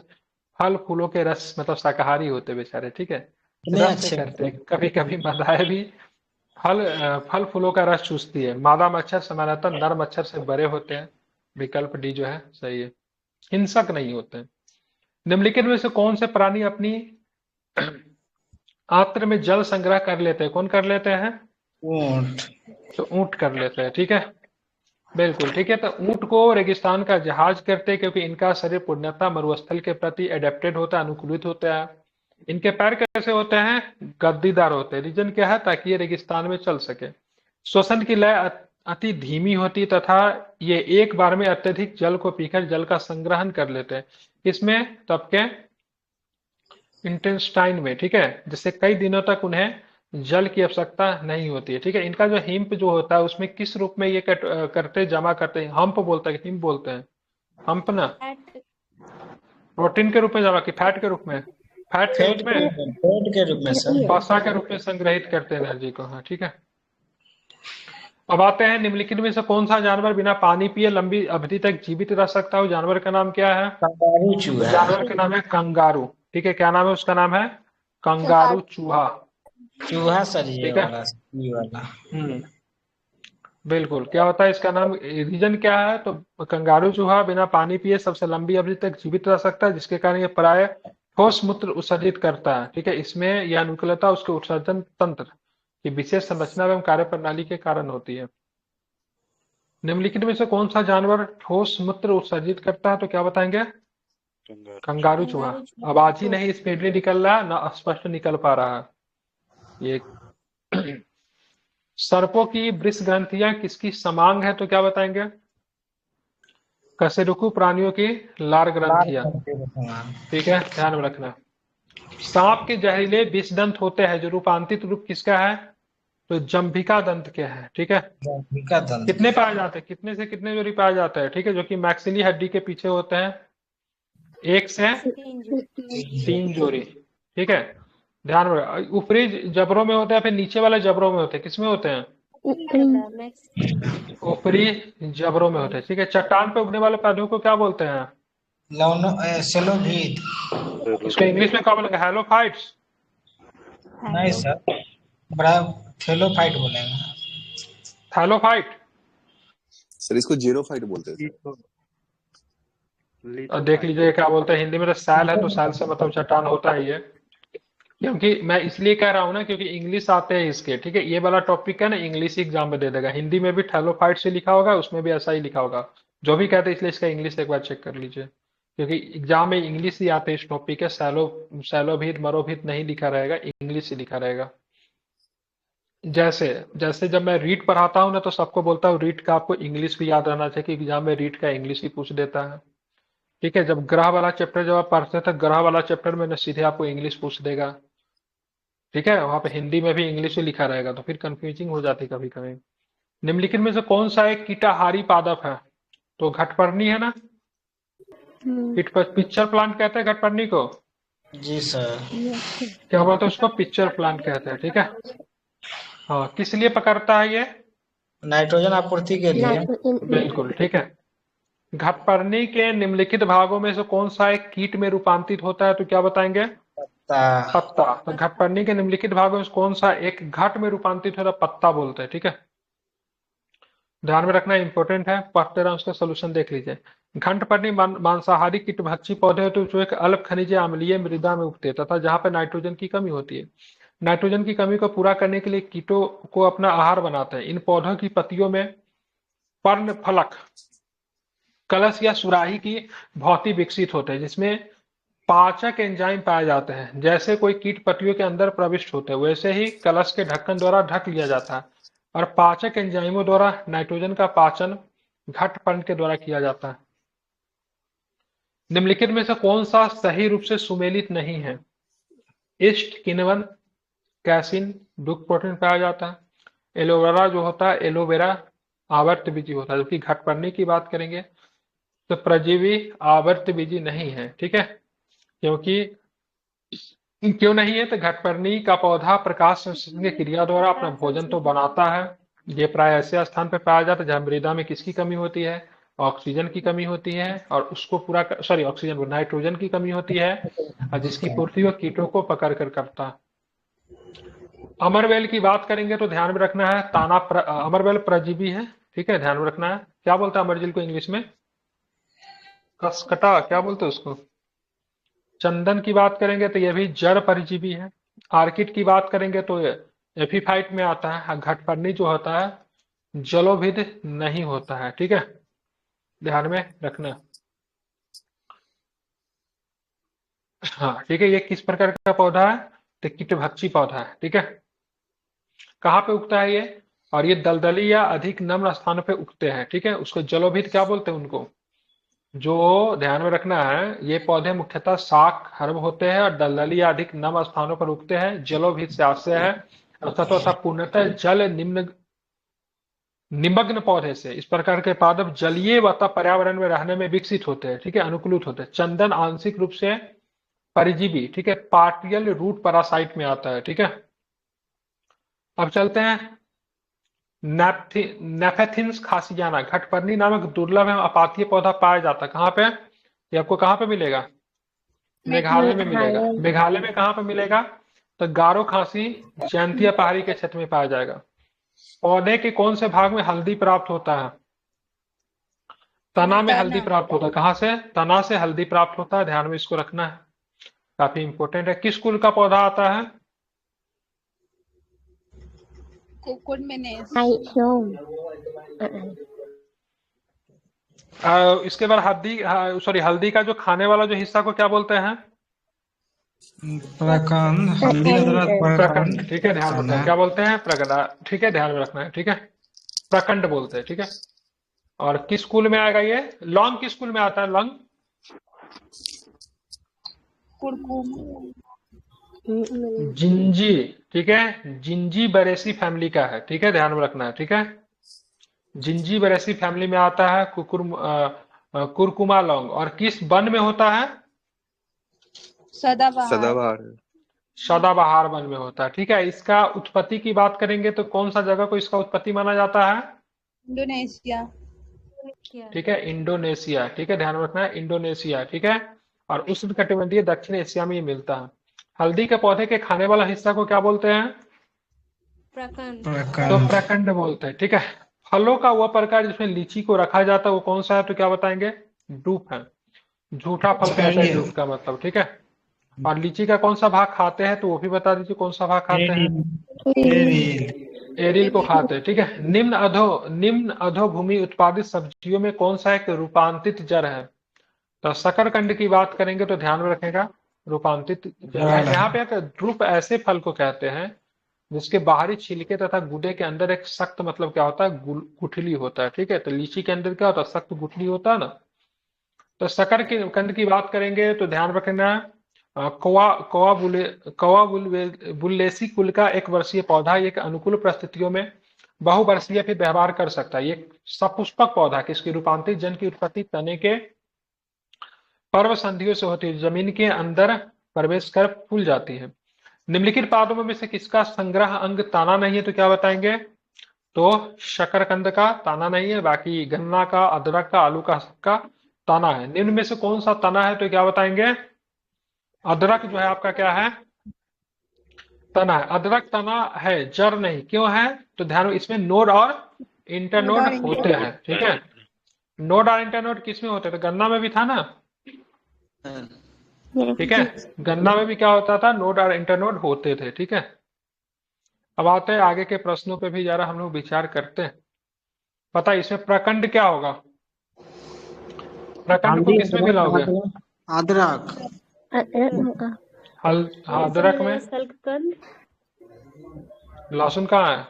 फल फूलों के रस, मतलब शाकाहारी होते बेचारे, ठीक है, कितने रस से अच्छे करते हैं। कभी कभी मादाएं भी फल फूलों का रस चूसती है। मादा मच्छर सामान्यतः नर मच्छर से बड़े होते हैं। विकल्प डी जो है सही है, हिंसक नहीं होते हैं। निम्नलिखित में से कौन से प्राणी अपनी आंत्र में जल संग्रह कर लेते हैं? कौन कर लेते हैं? ऊंट। तो ऊंट कर लेते हैं, ठीक है, बिल्कुल ठीक है। तो ऊंट को रेगिस्तान का जहाज करते हैं क्योंकि इनका शरीर पूर्णतः मरुस्थल के प्रति एडेप्टेड होता है, अनुकूलित होता है। इनके पैर कैसे होते हैं? गद्दीदार होते हैं। रीजन क्या है? ताकि ये रेगिस्तान में चल सके। श्वसन की लय अति धीमी होती तथा ये एक बार में अत्यधिक जल को पीकर जल का संग्रहण कर लेते हैं। इसमें तो आपके इंटेस्टाइन में, ठीक है, जिससे कई दिनों तक उन्हें जल की आवश्यकता नहीं होती है, ठीक है। इनका जो हिम्प जो होता है उसमें किस रूप में ये करते जमा करते हैं? हम्प बोलते हैं, हिम्प बोलते हैं, हम्प ना, प्रोटीन के रूप में जमा की फैट के रूप में? फैट के रूप में, फैट के रूप में सर। वसा के रूप में संग्रहित करते हैं एनर्जी को, हाँ ठीक है। अब आते हैं, निम्नलिखित में से कौन सा जानवर बिना पानी पिए लंबी अवधि तक जीवित रह सकता है? जानवर का नाम क्या है? कंगारू चूहा। जानवर का नाम है कंगारू, ठीक है। क्या नाम है उसका? नाम है कंगारू चूहा। चूहा सर ये ठीक है। वाला, ये वाला। बिल्कुल। क्या होता है इसका नाम? रीजन क्या है? तो कंगारू चूहा बिना पानी पिए सबसे लंबी अवधि तक जीवित रह सकता है, जिसके कारण ये प्राय ठोस मूत्र उत्सर्जित करता है, ठीक है। इसमें यह अनुकूलता उसके उत्सर्जन तंत्र की विशेष संरचना एवं कार्य प्रणाली के कारण होती है। निम्नलिखित में से कौन सा जानवर ठोस मूत्र उत्सर्जित करता है? तो क्या बताएंगे? कंगारू चूहा। आवाज ही नहीं स्पीडली निकल रहा, ना स्पष्ट निकल पा रहा है ये। सर्पों की वृष ग्रंथियां किसकी समान है? तो क्या बताएंगे? कशेरुकी प्राणियों की लार ग्रंथियां, ठीक है, ध्यान में रखना। सांप के जहरीले विष दंत होते हैं जो रूपांतरित रूप किसका है? तो जंभिका दंत के है, ठीक है। जंभिका दंत कितने पाए जाते हैं? कितने से कितने जोड़ी पाए जाते हैं? ठीक है, जो कि मैक्सिली हड्डी के पीछे होते हैं। 1 से तीन जो 3 जोड़ी, ठीक है। ध्यान में ऊपरी जबरों में होते हैं फिर नीचे वाले जबरों में होते हैं, किसमें होते हैं? ऊपरी जबरों में होते हैं, ठीक है। चट्टान पे उगने वाले पौधों को क्या बोलते हैं? सेलोभीड। इसको इंग्लिश में क्या बोलेंगे? हेलोफाइट्स? नहीं सर, बड़ा थेलोफाइट बोलेंगे। थैलोफाइट? सर इसको जीरोफाइट बोलते हैं सर। और देख लीजिए क्या बोलते हैं हिंदी में, तो सैल है तो सैल से मतलब चट्टान होता ही है। क्योंकि मैं इसलिए कह रहा हूँ ना क्योंकि इंग्लिश आते हैं इसके, ठीक है। ये वाला टॉपिक है ना, इंग्लिश एग्जाम में दे देगा। हिंदी में भी थैलोफाइट से लिखा होगा, उसमें भी ऐसा ही लिखा होगा जो भी कहते हैं, इसलिए इसका इंग्लिश एक बार चेक कर लीजिए क्योंकि एग्जाम में इंग्लिश ही आते हैं इस टॉपिक है। सैलोभीत मरोभीत नहीं लिखा रहेगा, इंग्लिश ही लिखा रहेगा। जैसे जैसे जब मैं रीट पढ़ाता हूँ ना तो सबको बोलता हूँ रीट का आपको इंग्लिश भी याद रहना चाहिए कि एग्जाम में रीट का इंग्लिश ही पूछ देता है, ठीक है। जब ग्रह वाला चैप्टर जब आप पढ़ते हैं तो ग्रह वाला चैप्टर में ना सीधे आपको इंग्लिश पूछ देगा, ठीक है। वहां पे हिंदी में भी इंग्लिश ही लिखा रहेगा तो फिर कंफ्यूजिंग हो जाती कभी कभी। निम्नलिखित में से कौन सा एक कीटाहारी पादप है? तो घटपर्णी है ना, पिक्चर प्लांट कहते हैं घटपर्णी को। जी सर। क्या बोलते हैं उसको? पिक्चर प्लांट कहते हैं, ठीक है। हाँ, किस लिए पकड़ता है ये? नाइट्रोजन आपूर्ति के लिए। बिल्कुल, ठीक है। घटपर्णी के निम्नलिखित भागों में से कौन सा एक कीट में रूपांतरित होता है? तो क्या बताएंगे? पत्ता। तो घटपर्णी के निम्नलिखित भागों में से कौन सा एक घट में रूपांतरित होता है? पत्ता बोलते हैं, ठीक है। ध्यान में रखना इंपॉर्टेंट है, पढ़ते रहो, उसका सोल्यूशन देख लीजिए। घटपर्णी मांसाहारी कीटभक्षी पौधे होते हैं जो एक अल्प खनिज अम्लीय मृदा में उगते हैं तथा जहां पर नाइट्रोजन की कमी होती है। नाइट्रोजन की कमी को पूरा करने के लिए कीटों को अपना आहार बनाते हैं। इन पौधों की पत्तियों में पर्णफलक, कलश या सुराही की भौति विकसित होते हैं जिसमें पाचक एंजाइम पाए जाते हैं। जैसे कोई कीट पत्तियों के अंदर प्रविष्ट होते हैं वैसे ही कलश के ढक्कन द्वारा ढक लिया जाता है और पाचक एंजाइमों द्वारा नाइट्रोजन का पाचन घटपर्णी के द्वारा किया जाता है। निम्नलिखित में से कौन सा सही रूप से सुमेलित नहीं है? ईस्ट, किण्वन, कैसिन, दुग्ध प्रोटीन पाया जाता है। एलोवेरा जो होता है, एलोवेरा आवर्त बीजी होता है, जबकि घटपर्णी की बात करेंगे तो प्रजीवी आवर्त बीजी नहीं है, ठीक है। क्योंकि क्यों नहीं है? तो घटपर्णी का पौधा प्रकाश संश्लेषण की क्रिया द्वारा अपना भोजन तो बनाता है। ये प्राय ऐसे स्थान पर पाया जाता है जहां मृदा में किसकी कमी होती है? ऑक्सीजन की कमी होती है और उसको पूरा ऑक्सीजन, नाइट्रोजन की कमी होती है और जिसकी पूर्ति वो कीटों को पकड़ कर करता है। अमरवेल की बात करेंगे तो ध्यान में रखना है अमरवेल परजीवी है, ठीक है, ध्यान में रखना है। क्या बोलता है अमरवेल को इंग्लिश में? कसकटा, क्या बोलते हैं उसको? चंदन की बात करेंगे तो यह भी जड़ परजीवी है। आर्किड की बात करेंगे तो एपीफाइट में आता है। घटपर्णी जो होता है जलोभिद नहीं होता है, ठीक है, ध्यान में रखना। हाँ, ठीक है। ये किस प्रकार का पौधा है? तो कीटभक्षी पौधा है, ठीक है। कहाँ पे उगता है ये? और ये दलदली या अधिक नम्र स्थानों पे उगते हैं, ठीक है। उसको जलोभिद क्या बोलते हैं उनको? जो ध्यान में रखना है, ये पौधे मुख्यतः शाक हर्ब होते हैं और दलदली या अधिक नम स्थानों पर उगते हैं। जलोभिद से आशय है तथा पूर्णतः जल निमग्न पौधे से। इस प्रकार के पादप जलीय व पर्यावरण में रहने में विकसित होते हैं, ठीक है, अनुकूलित होते हैं। चंदन आंशिक रूप से परिजीवी, ठीक है, पार्टियल रूट पैरासाइट में आता है, ठीक है। अब चलते हैं नेफेथिन्स खासियाना। घटपर्णी नामक दुर्लभ एवं अपातीय पौधा पाया जाता है। कहाँ पे? ये आपको कहाँ पे मिलेगा? मेघालय में मिलेगा। मेघालय में कहाँ पे मिलेगा? तो गारो खासी जयंतिया पहाड़ी के क्षेत्र में पाया जाएगा। पौधे के कौन से भाग में हल्दी प्राप्त होता है? तना में हल्दी प्राप्त होता है। कहाँ से? तना से हल्दी प्राप्त होता है, ध्यान में इसको रखना है, काफी इंपोर्टेंट है। किस कुल का पौधा आता है? इसके बाद हल्दी का जो खाने वाला जो हिस्सा को क्या बोलते हैं? प्रकंद। हल्दी प्रकंद, ठीक है, ध्यान रखना है। क्या बोलते हैं? प्रकंद, ठीक है, ध्यान में रखना है, ठीक है, प्रकंद बोलते हैं, ठीक है। और किस कुल में आएगा ये? लौंग किस कुल में आता है? लौंग जिंजी, ठीक है, जिंजी बरेसी फैमिली का है, ठीक है, ध्यान में रखना है, ठीक है। जिंजी बरेसी फैमिली में आता है कुरकुमा लौंग। और किस वन में होता है? सदाबहार है। सदाबहार वन में होता है। ठीक है, इसका उत्पत्ति की बात करेंगे तो कौन सा जगह को इसका उत्पत्ति माना जाता है? इंडोनेशिया। ठीक है, इंडोनेशिया। ठीक है, ध्यान रखना है, इंडोनेशिया। ठीक है, और उष्णकटिबंधीय दक्षिण एशिया में ये मिलता है। हल्दी के पौधे के खाने वाला हिस्सा को क्या बोलते हैं? प्रकंद। तो प्रकंड बोलते हैं। ठीक है, फलों का वह प्रकार जिसमें लीची को रखा जाता है वो कौन सा है? तो क्या बताएंगे? डूप है। झूठा फल कहते हैं डूप का मतलब। ठीक है, और लीची का कौन सा भाग खाते हैं? तो वो भी बता दीजिए कौन सा भाग खाते हैं? एरिल को खाते हैं। ठीक है, निम्न अधोभूमि उत्पादित सब्जियों में कौन सा एक रूपांतरित जड़ है? तो शकरकंद की बात करेंगे तो ध्यान में रखेगा रूपांतरित जड़ है। यहाँ पे एक ड्रुप ऐसे फल को कहते हैं जिसके बाहरी छिलके तथा गुदे के अंदर एक सख्त मतलब क्या होता है? गुठली होता है। ठीक है, तो लीची के अंदर क्या होता है? सख्त गुठली होता है ना। तो शकरकंद की बात करेंगे तो ध्यान रखना कौवा बुल्लेसी कुल का एक वर्षीय पौधा, एक अनुकूल परिस्थितियों में बहुवर्षीय फिर व्यवहार कर सकता है। ये सपुष्पक पौधा किसकी रूपांतरित जन की उत्पत्ति तने के पर्व संधियों से होती है, जमीन के अंदर प्रवेश कर फूल जाती है। निम्नलिखित पादपों में से किसका संग्रह अंग ताना नहीं है? तो क्या बताएंगे? तो शकरकंद का ताना नहीं है, बाकी गन्ना का, अदरक का, आलू का सबका ताना है। निम्न में से कौन सा तना है? तो क्या बताएंगे? अदरक जो है आपका क्या है? तना है। अदरक तना है, जड़ नहीं। क्यों है? तो ध्यान, इसमें नोड और इंटरनोड होते हैं। ठीक है, नोड और इंटरनोड किसमें होते हैं? तो गन्ना में भी था ना। ठीक है, गन्ना में भी क्या होता था? नोड और इंटरनोड होते थे। ठीक है, अब आते हैं आगे के प्रश्नों पे भी जरा हम लोग विचार करते हैं। पता है इसमें प्रकंड क्या होगा? प्रकंड को किसमें मिलाओगे? अदरक। अदरक में। सल्कंद। लहसुन कहाँ है?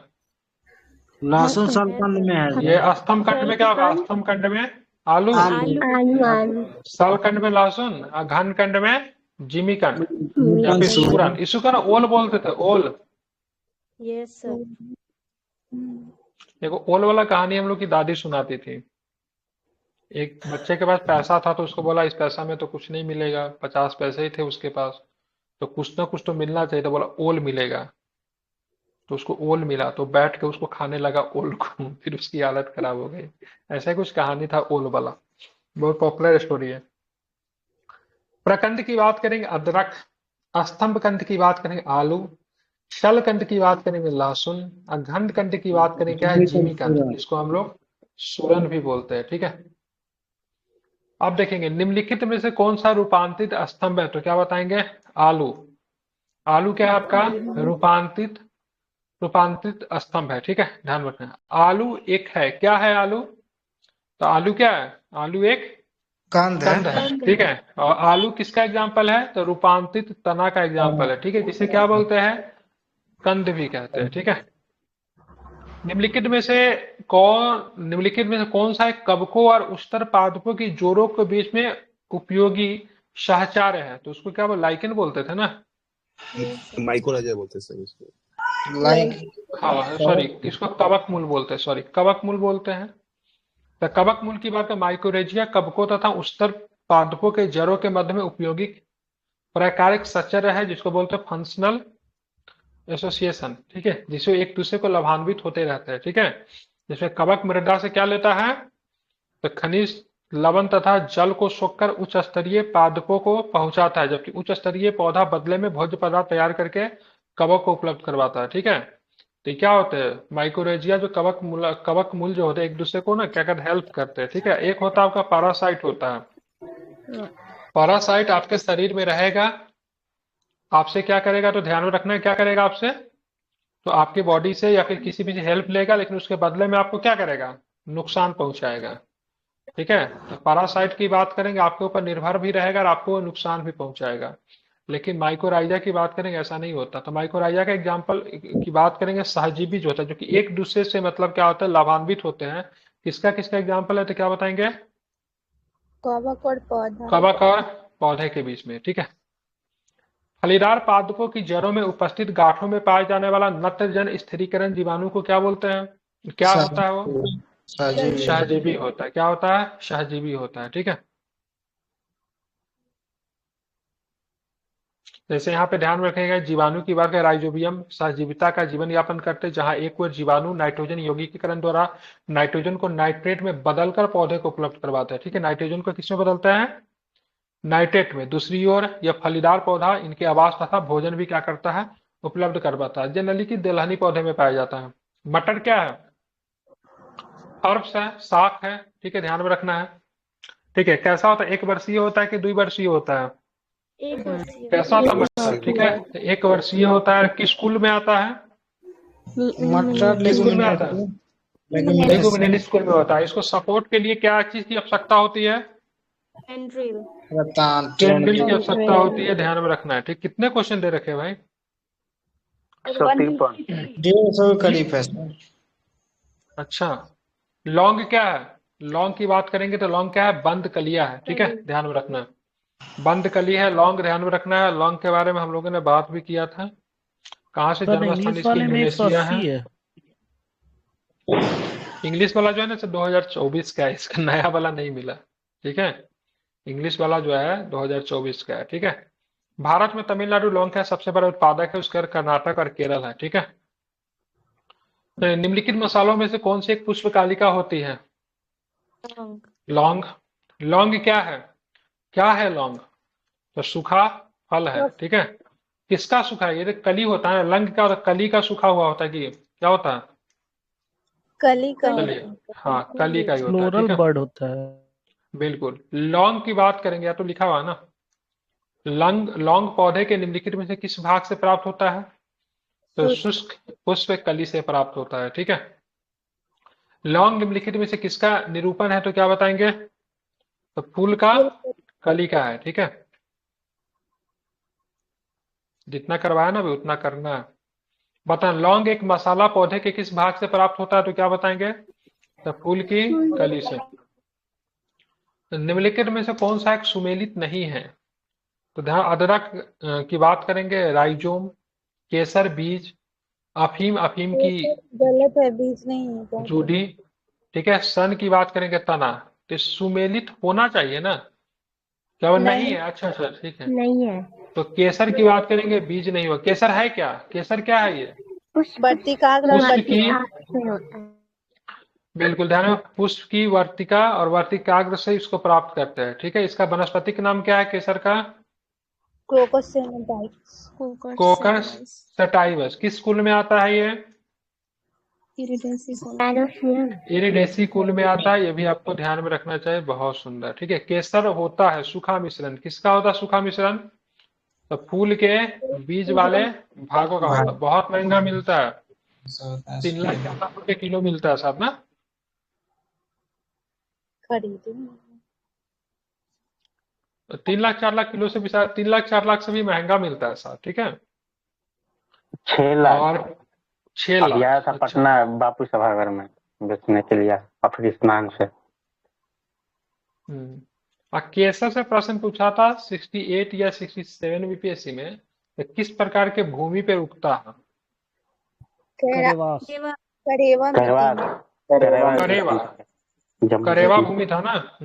लहसुन सलकंद में है। ये स्तंभ खंड में क्या होगा? स्तंभ खंड में आलू, सलखंड में लहसुन, और घन खंड में जिमीकंद या फिर सूरन। इसको क्या ना ओल बोलते थे, ओल। Yes sir. देखो, ओल वाला कहानी हम लोग की दादी सुनाती थी। एक बच्चे के पास पैसा था तो उसको बोला इस पैसा में तो कुछ नहीं मिलेगा, 50 पैसे ही थे उसके पास, तो कुछ ना कुछ तो मिलना चाहिए। तो बोला ओल मिलेगा, तो उसको ओल मिला, तो बैठ के उसको खाने लगा ओल को, फिर उसकी हालत खराब हो गई। ऐसा कुछ कहानी था ओल वाला, बहुत पॉपुलर स्टोरी है। प्रकंद की बात करेंगे अदरक, स्तंभ कंद की बात करेंगे आलू, शल कंद की बात करेंगे लहसुन, और घंड कंद की बात करेंगे क्या है? जिमी कंद, जिसको हम लोग सूरन भी बोलते हैं। ठीक है, अब देखेंगे निम्नलिखित में से कौन सा रूपांतरित स्तंभ है? तो क्या बताएंगे? आलू। आलू क्या है आपका? रूपांतरित स्तंभ है। ठीक है, ध्यान रखना, आलू एक है। क्या है आलू? तो आलू क्या है? आलू एक कंद है। ठीक है, और आलू किसका एग्जाम्पल है? तो रूपांतरित तना का एग्जाम्पल है। ठीक है, जिसे क्या बोलते हैं? कंद भी कहते हैं। ठीक है, निम्नलिखित में से कौन सा एक कवकों और उस्तर पादपों की जोड़ों के बीच में उपयोगी सहचार्य है? तो उसको क्या लाइकेन बोलते थे ना। माइकोराइजा बोलते हैं सर इसको। हाँ सॉरी, इसको कवक मूल बोलते हैं। सॉरी, कवक मूल बोलते हैं। तो कवक मूल की बात है, माइकोरेजिया कवकों तथा उस्तर पादपों के जड़ों के मध्य में उपयोगी प्रकारिक सहचर्य है, जिसको बोलते हैं फंक्शनल एसोसिएशन। ठीक है, जिससे एक दूसरे को लाभान्वित होते रहते हैं। ठीक है, जिसमें कवक मृदा से क्या लेता है? तो खनिज, लवण तथा जल को सोखकर उच्च स्तरीय पादपों को पहुंचाता है, जबकि उच्च स्तरीय पौधा बदले में भोज्य पदार्थ तैयार करके कवक को उपलब्ध करवाता है। ठीक है, तो क्या होते हैं? माइकोरेजिया जो कवक मूल जो होते हैं एक दूसरे को ना क्या करते? हेल्प करते हैं। ठीक है, एक होता है आपका पैरासाइट होता है। पैरासाइट आपके शरीर में रहेगा, आपसे क्या करेगा? तो ध्यान में रखना है, क्या करेगा आपसे? तो आपकी बॉडी से या फिर किसी भी हेल्प लेगा, लेकिन उसके बदले में आपको क्या करेगा? नुकसान पहुंचाएगा। ठीक है, तो पैरासाइट की बात करेंगे आपके ऊपर निर्भर भी रहेगा और आपको नुकसान भी पहुंचाएगा। लेकिन माइकोराइजा की बात करेंगे ऐसा नहीं होता। तो माइकोराइजा का एग्जाम्पल की बात करेंगे सहजीवी जो होता है, जो कि एक दूसरे से मतलब क्या होता है? लाभान्वित होते हैं। किसका किसका एग्जाम्पल है? तो क्या बताएंगे? कवक और पौधा। कवक और पौधे के बीच में। ठीक है, फलीदार पादपों की जड़ों में उपस्थित गांठों में पाए जाने वाला नत्रजन स्थिरीकरण जीवाणु को क्या बोलते हैं? क्या होता है वो? सहजीवी होता है। क्या होता है? सहजीवी होता है। ठीक है, जैसे यहाँ पे ध्यान में रखेगा, जीवाणु की बात है, राइजोबियम सहजीविता का जीवन यापन करते हैं, जहाँ एक और जीवाणु नाइट्रोजन यौगिकीकरण द्वारा नाइट्रोजन को नाइट्रेट में बदलकर पौधे को उपलब्ध करवाता है। ठीक है, नाइट्रोजन को किसमें बदलता है? नाइट्रेट में। दूसरी ओर यह फलीदार पौधा इनके आवास तथा भोजन भी क्या करता है? उपलब्ध करवाता है। जनरली की दलहनी पौधे में पाया जाता है। मटर क्या है? हर्ब्स है, शाक है। ठीक है, ध्यान में रखना है। ठीक है, कैसा होता है? एक वर्षीय होता है कि 2 वर्षीय होता है? एक वर्षीय। कैसा होता है मटर? ठीक है, 1 वर्षीय होता है। किस कुल में आता है? मटर किस कुल में आता है? लेगुमिनेसी कुल में होता है। इसको सपोर्ट के लिए क्या चीज की आवश्यकता होती है? एंड्रिल। कैंडल की आवश्यकता होती है, ध्यान में रखना है। ठीक, कितने क्वेश्चन दे रखे हैं भाई? 153 150 करीब है सर। अच्छा, लौंग क्या है? लौंग की बात करेंगे तो लौंग क्या है? बंद कलिया है। ठीक है, ध्यान में रखना है। बंद कली है लौंग, ध्यान में रखना है। लौंग के बारे में हम लोगों ने बात भी किया था। कहाँ से सर जन्म स्थान इंग्लिश इसकी? वाले में इंडोनेशिया 180 है। है। इंग्लिश वाला जो है ना सर 2024 का है, इसका नया वाला नहीं मिला। ठीक है, इंग्लिश वाला जो है 2024 का है। ठीक है, भारत में तमिलनाडु लौंग का सबसे बड़ा उत्पादक है, उसके बाद कर्नाटक और केरल है। ठीक है, तो निम्नलिखित मसालों में से कौन सी एक पुष्पकालिका होती है? लौंग। लौंग क्या है? क्या है लौंग? तो सूखा फल है। ठीक है, किसका सूखा है? ये तो कली होता है। लंग क्या होता है? कली का सूखा हुआ होता है कि क्या होता है? कली कली। हाँ, कली का ही होता है। फ्लोरल ठीक है, बर्ड होता है। बिल्कुल। लौंग की बात करेंगे, या तो लिखा हुआ है ना, लौंग पौधे के निम्नलिखित में से किस भाग से प्राप्त होता है? तो शुष्क पुष्प कली से प्राप्त होता है। ठीक है, लौंग निम्नलिखित में से किसका निरूपण है? तो क्या बताएंगे? तो फूल का कली का है। ठीक है, जितना करवाया ना अभी उतना करना है। बता, लौंग एक मसाला पौधे के किस भाग से प्राप्त होता है? तो क्या बताएंगे? तो फूल की कली से। तो निम्नलिखित में से कौन सा एक सुमेलित नहीं है? तो ध्यान, अदरक की बात करेंगे, राइजोम, केसर बीज, अफीम, अफीम की गलत है, बीज नहीं है। जूडी। ठीक है, सन की बात करेंगे, तना। तो सुमेलित होना चाहिए ना, क्या वो नहीं है? अच्छा अच्छा, ठीक है। नहीं है। तो केसर की बात करेंगे, बीज नहीं हुआ। केसर है क्या? केसर क्या है? ये वर्तिकाग्र पुष्प की, में होता है। बिल्कुल ध्यान में, पुष्प की वर्तिका और वर्तिकाग्र से इसको प्राप्त करते हैं। ठीक है, इसका वनस्पतिक नाम क्या है केसर का? क्रोकस कोकर सटाइवस। किस कुल में आता है ये? इरिडेसी कुल में आता है। ये भी आपको ध्यान में रखना चाहिए। बहुत सुंदर। ठीक है, केसर होता है सूखा मिश्रण। किसका होता है सूखा मिश्रण? तो फूल के बीज वाले भागों का होता है। बहुत महंगा मिलता है, 3 लाख 4 लाख रुपए किलो मिलता है साहब ना। खरीदे 3 लाख 4 लाख किलो से भी, 3 लाख 4 लाख से भी महंगा मिलता है साहब। ठीक है, 6 लाख और 6 अब आया लाख। था अच्छा, पटना बापू सभागार में बेचने के लिए अफरी स्नान से। केसर से प्रश्न पूछा था 68 या 67 बीपीएससी में, तो किस प्रकार के भूमि पे उगता है? करेवास। करेवा भूमि था ना।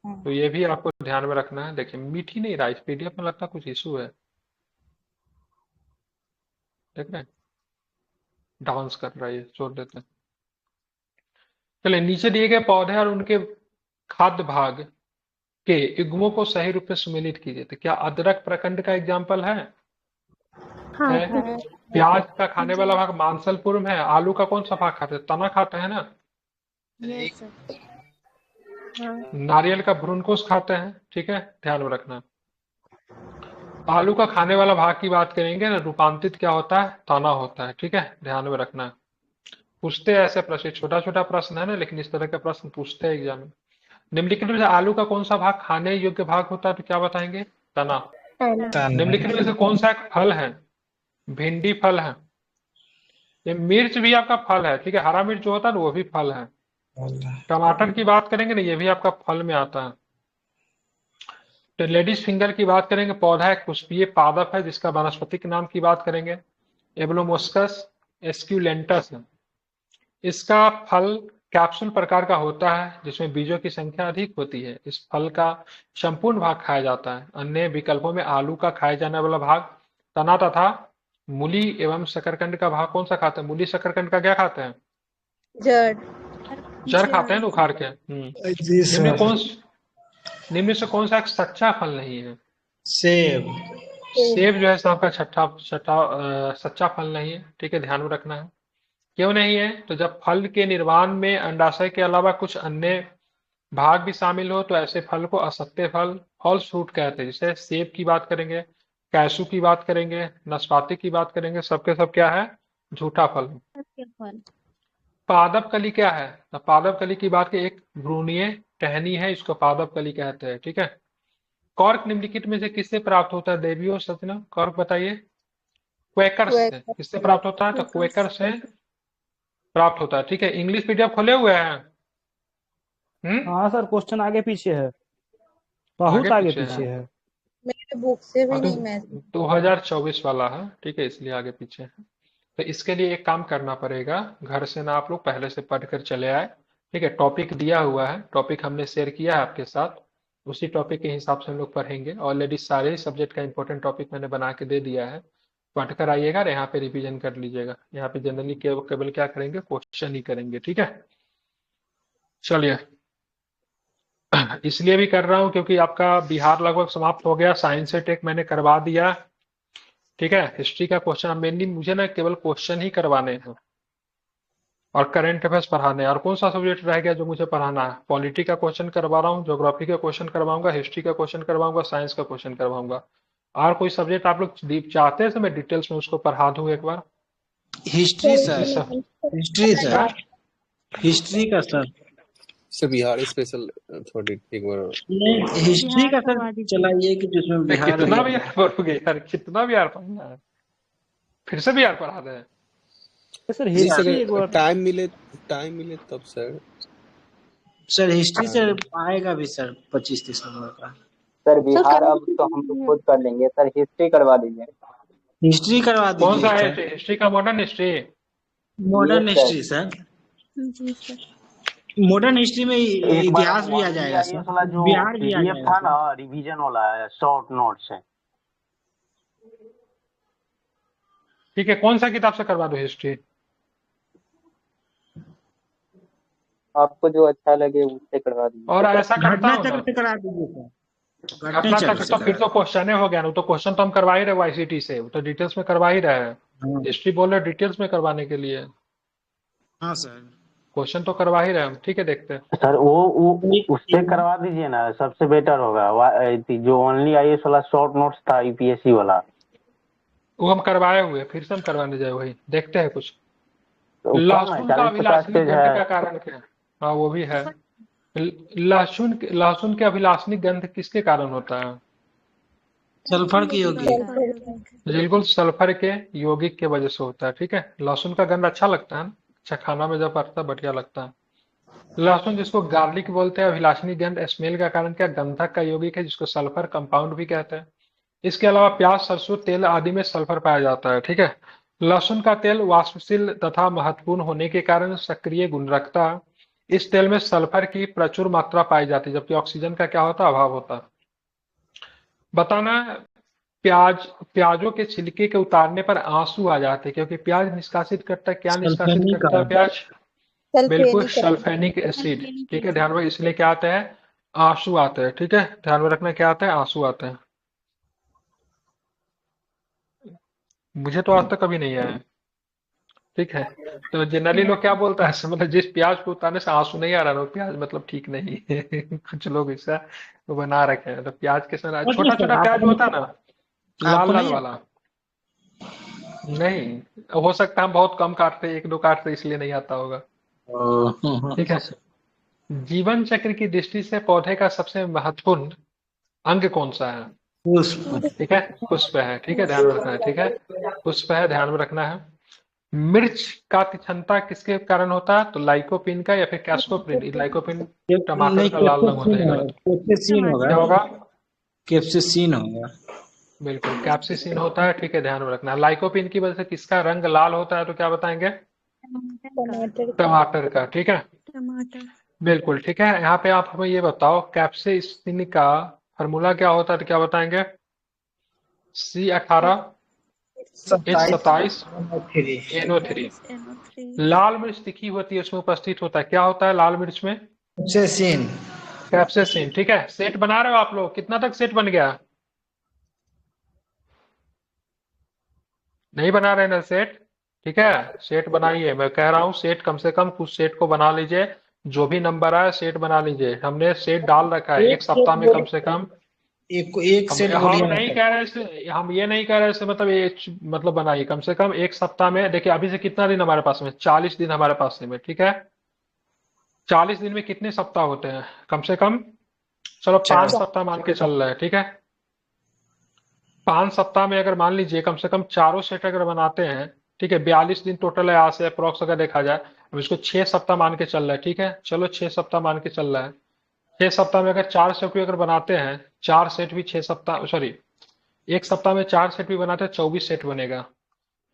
तो ये भी आपको ध्यान में रखना है। देखिए, मीठी नहीं रहा, इस पीडीएफ में लगता कुछ इशू है। देख रहे हैं, डांस कर रहा है, छोड़ देते हैं। चलिए, नीचे दिए गए पौधे और उनके खाद्य भाग के युग्मों को सही रूप में सुमेलित कीजिए। तो क्या अदरक प्रखंड का एग्जाम्पल है? प्याज का खाने वाला भाग मांसलपुरम है। आलू का कौन सा भाग खाते हैं? तना खाते हैं ना। नारियल का भ्रूणकोश खाते हैं। ठीक है, ध्यान में रखना। आलू का खाने वाला भाग की बात करेंगे ना, रूपांतरित क्या होता है? तना होता है। ठीक है, ध्यान में रखना। पूछते हैं ऐसे प्रश्न, छोटा छोटा प्रश्न है ना, लेकिन इस तरह के प्रश्न पूछते हैं एग्जाम में। निम्नलिखित में से आलू का कौन सा भाग खाने योग्य भाग होता है? तो क्या बताएंगे? तना। निम्नलिखित में से कौन सा एक फल है? भिंडी फल है। ये मिर्च भी आपका फल है। ठीक है, हरा मिर्च जो होता है ना वो भी फल है। टमाटर की बात करेंगे ना, ये भी आपका फल में आता है। तो लेडीज फिंगर की बात करेंगे, पौधा एक पुष्पीय पादप है जिसका वनस्पतिक नाम की बात करेंगे एब्लोमोस्कस एस्क्यूलेंटस है। इसका फल कैप्सूल प्रकार का होता है जिसमें बीजों की संख्या अधिक होती है। इस फल का संपूर्ण भाग खाया जाता है। अन्य विकल्पों में आलू का खाए जाने वाला भाग, तना तथा मूली एवं शकरकंद का भाग कौन सा खाते हैं? मूली शकरकंद का क्या खाते हैं? जड़। जड़ खाते हैं ना उखाड़ के। जी निम्न सर। कौन निम्न से कौन सा एक सच्चा फल नहीं है? सेब। सेब जो है साहब का सच्चा फल नहीं है। ठीक है, ध्यान में रखना है। क्यों नहीं है? तो जब फल के निर्माण में अंडाशय के अलावा कुछ अन्य भाग भी शामिल हो तो ऐसे फल को असत्य फल, फॉल्स फ्रूट कहते हैं। जैसे सेब की बात करेंगे, कैशू की बात करेंगे, नाशपाती की बात करेंगे, सबके सब क्या है? झूठा फल। फल। पादप कली क्या है? तो पादप कली की बात की एक भ्रूणीय टहनी है, इसको पादप कली कहते हैं। ठीक है। कॉर्क निम्नलिखित में से किससे प्राप्त होता है? देवी और सजना, कॉर्क बताइए। क्वेकर से। किससे प्राप्त होता है? तो क्वेकर से प्राप्त होता है। ठीक है, इंग्लिश पीडीएफ खोले हुए हैं? हाँ सर, क्वेश्चन आगे पीछे है, बहुत आगे पीछे है। मेरे बुक से भी तो नहीं मैच। 2024 वाला है। ठीक है, इसलिए आगे पीछे है। तो इसके लिए एक काम करना पड़ेगा, घर से ना आप लोग पहले से पढ़ कर चले आए। ठीक है, टॉपिक दिया हुआ है, टॉपिक हमने शेयर किया है आपके साथ, उसी टॉपिक के हिसाब से हम लोग पढ़ेंगे। ऑलरेडी सारे ही सब्जेक्ट का इंपॉर्टेंट टॉपिक मैंने बना के दे दिया है, पढ़ कर आइएगा और यहाँ पे रिवीजन कर लीजिएगा। यहाँ पे जनरली केवल क्या करेंगे? क्वेश्चन ही करेंगे। ठीक है, चलिए। इसलिए भी कर रहा हूँ क्योंकि आपका बिहार लगभग समाप्त हो गया, साइंस से टेक मैंने करवा दिया। ठीक है, हिस्ट्री का क्वेश्चन मेनली मुझे ना केवल क्वेश्चन ही करवाने हैं और करंट अफेयर्स पढ़ाने हैं। और कौन सा सब्जेक्ट रह गया जो मुझे पढ़ाना है? पॉलिटी का क्वेश्चन करवा रहा हूँ, ज्योग्राफी का क्वेश्चन करवाऊंगा, हिस्ट्री का क्वेश्चन करवाऊंगा, साइंस का क्वेश्चन करवाऊंगा। और कोई सब्जेक्ट आप लोग चाहते हैं तो मैं डिटेल्स में उसको पढ़ा दूं एक बार? History sir. History sir. History का सर। सर बिहार स्पेशल थोड़ी एक बार हिस्ट्री का सर चलाइए कि जिसमें बिहार। कितना बिहार पढ़ोगे यार, कितना बिहार पढ़ना है? फिर से बिहार पढ़ा दें? सर जी हिस्ट्री एक सर, बार टाइम मिले तब सर। सर हिस्ट्री से आएगा भी सर 25-30 नंबर का। सर बिहार अब तो हम लोग खुद कर लेंगे सर, हिस्ट्री करवा दीजिए। हिस्ट्री करवा दीजिए। कौन सा है हिस्ट्री का? Modern history? Modern history sir. जी सर। मॉडर्न हिस्ट्री में इतिहास भी आ जाएगा सर, बिहार भी आ जाएगा था ना, रिवीजन वाला है, शॉर्ट नोट्स है। ठीक है, कौन सा किताब से करवा दो हिस्ट्री? आपको जो अच्छा लगे उससे करवा दीजिए। और ऐसा करता घटना हूँ चक्र ना, से करा दीजिए सर। घटना चक्र तो फिर तो क्वेश्चन हो गया ना, तो क्वेश्चन तो हम करवा ही रहे आईसीटी से, वो तो डिटेल्स में करवा ही रहे हैं। हिस्ट्री बोल रहे डिटेल्स में करवाने के लिए। हाँ सर, क्वेश्चन तो करवा ही रहे हम। ठीक है, देखते हैं सर वो उससे करवा दीजिए ना, सबसे बेटर होगा। जो ओनली आईएएस वाला शॉर्ट नोट्स था यूपीएससी वाला, वो हम करवाए हुए, फिर से हम करवाने जाए वही। देखते हैं कुछ। तो लहसुन का अभिलाषणी गंध का कारण क्या है? हाँ वो भी है। लहसुन के अभिलाषणी गंध किसके कारण होता है? सल्फर की होगी। बिल्कुल, सल्फर के यौगिक के वजह से होता है। ठीक है, लहसुन का गंध अच्छा लगता है, अच्छा खाना में जब पड़ता है बढ़िया लगता है। लहसुन जिसको गार्लिक बोलते हैं, अभिलाषणी गंध स्मेल का कारण क्या? गंधक का यौगिक है जिसको सल्फर कंपाउंड भी कहते हैं। इसके अलावा प्याज, सरसों तेल आदि में सल्फर पाया जाता है। ठीक है, लहसुन का तेल वाष्पशील तथा महत्वपूर्ण होने के कारण सक्रिय गुण रखता है। इस तेल में सल्फर की प्रचुर मात्रा पाई जाती है, जबकि ऑक्सीजन का क्या होता है? अभाव होता है। बताना, प्याजों के छिलके के उतारने पर आंसू आ जाते हैं, क्योंकि प्याज निष्कासित करता है। क्या निष्कासित करता है प्याज? बिल्कुल, सल्फेनिक एसिड। ठीक है, ध्यान में, इसलिए क्या आता है? आंसू आते हैं। ठीक है, ध्यान में रखना, क्या आता है? आंसू आते हैं। मुझे तो आज तक कभी नहीं आया। ठीक है, तो जनरली लोग क्या बोलता है, मतलब जिस प्याज को उतारने से आंसू नहीं आ रहा है, प्याज मतलब ठीक नहीं है। कुछ लोग ऐसा वो बना रखे हैं। तो प्याज के साथ छोटा छोटा प्याज होता है ना, लाल लाल वाला, नहीं हो सकता हम बहुत कम काटते, 1-2 काटते, इसलिए नहीं आता होगा। ठीक है, जीवन चक्र की दृष्टि से पौधे का सबसे महत्वपूर्ण अंग कौन सा है? ठीक है, पुष्प है। ठीक है, ध्यान में रखना है। ठीक है, पुष्प है, ध्यान में रखना है। मिर्च का तीक्ष्णता किसके कारण होता है? तो लाइकोपिन का या फिर कैस्कोपिन? लाइकोपिन टमाटर का लाल रंग होता है। क्या होगा? कैप्सिसिन होगा। बिल्कुल, कैप्सिसिन होता है। ठीक है, ध्यान में रखना। लाइकोपिन की वजह से किसका रंग लाल होता है? तो क्या बताएंगे? टमाटर का टमाटर का, ठीक है, टमाटर बिल्कुल ठीक है। यहाँ पे आप हमें ये बताओ कैप्सेसिन का फार्मूला क्या होता है, तो क्या बताएंगे? C18H27NO3। NO3 लाल मिर्च तीखी होती है, उसमें उपस्थित होता है, क्या होता है लाल मिर्च में? कैप्सेसिन। कैप्सेसिन, ठीक है। सेट बना रहे हो आप लोग? कितना तक सेट बन गया? नहीं बना रहे ना सेट? ठीक है, सेट बनाइए। मैं कह रहा हूँ सेट कम से कम कुछ सेट को बना लीजिए, जो भी नंबर आए सेट बना लीजिए। हमने सेट डाल रखा है एक एक सप्ताह में कम से कम। एक हम सेट हम बोलिए नहीं कह रहे से, हम ये नहीं कह रहे से मतलब ये मतलब बनाइए कम से कम एक सप्ताह में। देखिए अभी से कितना दिन हमारे पास में? 40 दिन हमारे पास में, ठीक है। 40 दिन में कितने सप्ताह होते हैं? कम से कम चलो 5 सप्ताह मान के चल रहे हैं, ठीक है। 5 सप्ताह में अगर मान लीजिए कम से कम चारों सेट अगर बनाते हैं, ठीक है, 42 दिन टोटल है, यहाँ से अप्रोक्स अगर देखा जाए। अब इसको 6 सप्ताह मान के चल रहा है, ठीक है, चलो 6 सप्ताह मान के चल रहा है। 6 सप्ताह में अगर 4 सेट भी अगर बनाते हैं, 4 सेट भी 6 सप्ताह, सॉरी, एक सप्ताह में 4 सेट भी बनाते हैं, 24 सेट बनेगा।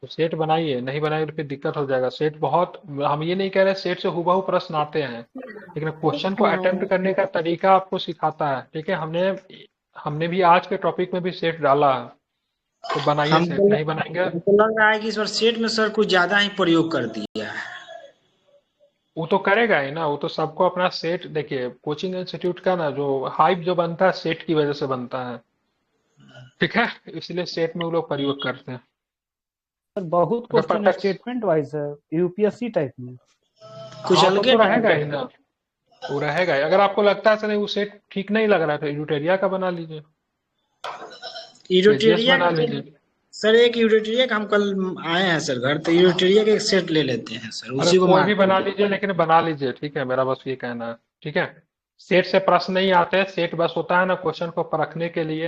तो सेट बनाइए, नहीं बनाएंगे तो फिर दिक्कत हो जाएगा। सेट बहुत, हम ये नहीं कह रहे सेट से हुबहू प्रश्न आते हैं, लेकिन क्वेश्चन को अटेम्प्ट करने का तरीका आपको सिखाता है, ठीक है। हमने भी आज के टॉपिक में भी सेट डाला है, तो बनाइए सेट। नहीं बनाएंगे हमको लग रहा है कि इस बार सेट में सर कुछ ज्यादा ही प्रयोग कर दिया है। वो तो करेगा ही ना, वो तो सबको अपना सेट। देखिए कोचिंग इंस्टीट्यूट का ना जो हाइप जो बनता है सेट की वजह से बनता है, ठीक है, इसलिए सेट में वो लोग प्रयोग करते हैं। सर बहुत अगर क्वेश्चन प्रत्यक्ष स्टेटमेंट वाइज है, यूपीएससी टाइप में। कुछ हाँ अलगे तो रहेगा ही ना, वो रहेगा ही। अगर आपको लगता है सर वो सेट ठीक नहीं लग रहा है तो यूटेरिया का बना लीजिए, केजीएस यूरोटेरिया बना का लीजिए। सर एक यूरोटेरिया का हम कल आए हैं सर घर, तो यूरोटेरिया का एक सेट ले लेते हैं सर, अरे उसी को कोई मार भी बना लीजिए, लेकिन बना लीजिए, ठीक है, मेरा बस ये कहना है, ठीक है। सेट से प्रश्न नहीं आते हैं, सेट बस होता है ना क्वेश्चन को परखने के लिए,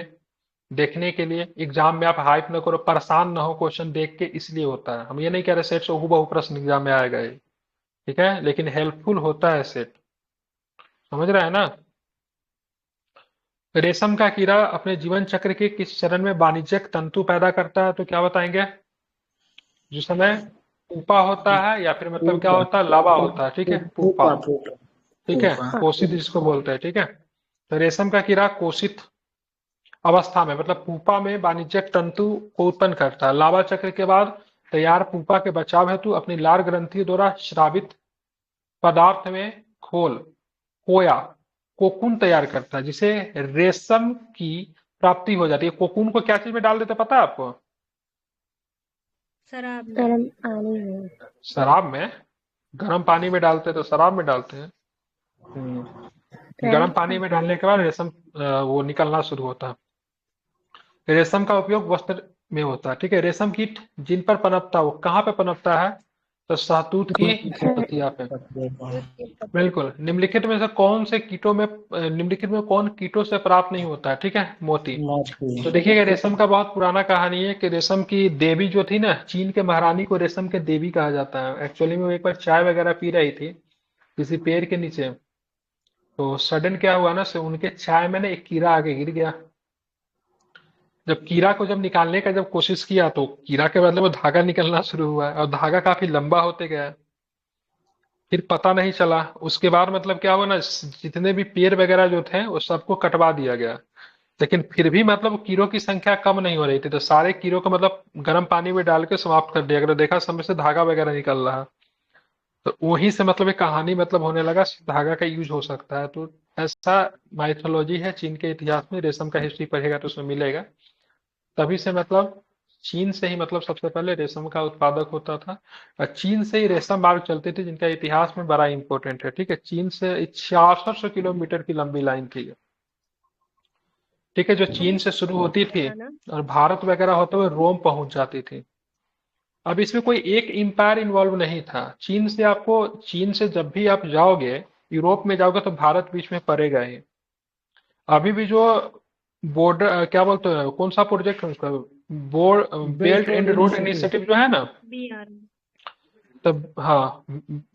देखने के लिए। एग्जाम में आप हाइप न करो, परेशान ना हो क्वेश्चन देख के, इसलिए होता है। हम ये नहीं कह रहे सेट से हूबहू प्रश्न एग्जाम में आएगा ही, ठीक है, लेकिन हेल्पफुल होता है सेट, समझ रहे हैं ना। रेशम का कीड़ा अपने जीवन चक्र के किस चरण में वाणिज्यिक तंतु पैदा करता है, तो क्या बताएंगे? जिस समय पुपा होता है, या फिर मतलब क्या होता है, लावा होता है, ठीक है, पुपा, ठीक है, कोशित जिसको बोलते हैं, ठीक है। तो रेशम का कीड़ा कोशित अवस्था में मतलब पुपा में वाणिज्यिक तंतु को उत्पन्न करता है। लावा चक्र के बाद तैयार पुपा के बचाव हेतु अपनी लार ग्रंथि द्वारा श्रावित पदार्थ में खोया कोकून तैयार करता है, जिसे रेशम की प्राप्ति हो जाती है। कोकून को क्या चीज में डाल देते पता है आपको? शराब में गर्म पानी में। शराब में? गर्म पानी में डालते हैं तो शराब में डालते हैं। गर्म पानी में डालने के बाद रेशम वो निकलना शुरू होता है। रेशम का उपयोग वस्त्र में होता है, ठीक है। रेशम कीट जिन पर पनपता है वो कहाँ पे पनपता है? तो शहतूत की पत्तियां पे। बिल्कुल। निम्नलिखित में से कौन से कीटों में निम्नलिखित में कौन कीटों से प्राप्त नहीं होता है, ठीक है? मोती। तो देखिएगा रेशम का बहुत पुराना कहानी है कि रेशम की देवी जो थी ना, चीन के महारानी को रेशम के देवी कहा जाता है। एक्चुअली में वो एक बार चाय वगैरह पी रही थी किसी पेड़ के नीचे, तो सडन क्या हुआ ना, से उनके चाय में ना एक कीड़ा आके गिर गया। जब कीड़ा को जब निकालने का जब कोशिश किया तो कीड़ा के बदले में धागा निकलना शुरू हुआ, और धागा काफी लंबा होते गया। फिर पता नहीं चला। उसके बाद मतलब क्या हुआ ना, जितने भी पेड़ वगैरह जो थे वो सबको कटवा दिया गया, लेकिन फिर भी मतलब कीड़ों की संख्या कम नहीं हो रही थी। तो सारे कीड़ों को मतलब गर्म पानी में डाल के समाप्त कर दिया गया। देखा समय से धागा वगैरह निकल रहा, तो वहीं से मतलब एक कहानी मतलब होने लगा धागा का यूज हो सकता है। तो ऐसा माइथोलॉजी है चीन के इतिहास में। रेशम का हिस्ट्री पढ़ेगा तो उसमें मिलेगा। तभी से मतलब चीन से ही मतलब सबसे पहले रेशम का उत्पादक होता था, और चीन से ही रेशम मार्ग चलते थे, जिनका इतिहास में बड़ा इंपॉर्टेंट है, ठीक है। चीन से 6600 किलोमीटर की लंबी लाइन थी, ठीक है, जो चीन से शुरू होती थी और भारत वगैरह होते हुए रोम पहुंच जाती थी। अब इसमें कोई एक एम्पायर इन्वॉल्व नहीं था। चीन से जब भी आप जाओगे, यूरोप में जाओगे तो भारत बीच में पड़ेगा ही। अभी भी जो बॉर्डर क्या बोलते हैं, कौन सा प्रोजेक्ट है उसका, बेल्ट एंड रोड इनिशिएटिव जो है ना, BR तब हाँ,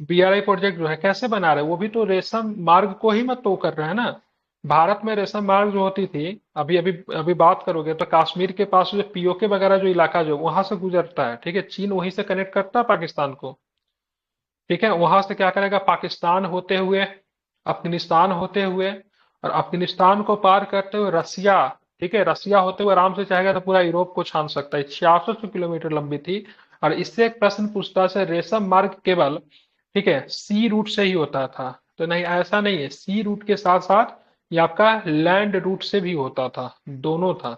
BRI प्रोजेक्ट जो है कैसे बना रहे हैं, वो भी तो रेशम मार्ग को ही मत तो कर रहे हैं ना। भारत में रेशम मार्ग जो होती थी, अभी अभी अभी बात करोगे तो कश्मीर के पास जो पीओके वगैरह जो इलाका जो वहां से गुजरता है, ठीक है। चीन वहीं से कनेक्ट करता है पाकिस्तान को। ठीक है, वहां से क्या करेगा, पाकिस्तान होते हुए, अफगानिस्तान होते हुए, और अफगानिस्तान को पार करते हुए रसिया, ठीक है, रसिया होते हुए आराम से चाहेगा तो पूरा यूरोप को छान सकता है। 6600 किलोमीटर लंबी थी। और इससे एक प्रश्न पूछता है, रेशम मार्ग केवल, ठीक है, सी रूट से ही होता था? तो नहीं, ऐसा नहीं है, सी रूट के साथ साथ ये आपका लैंड रूट से भी होता था, दोनों था।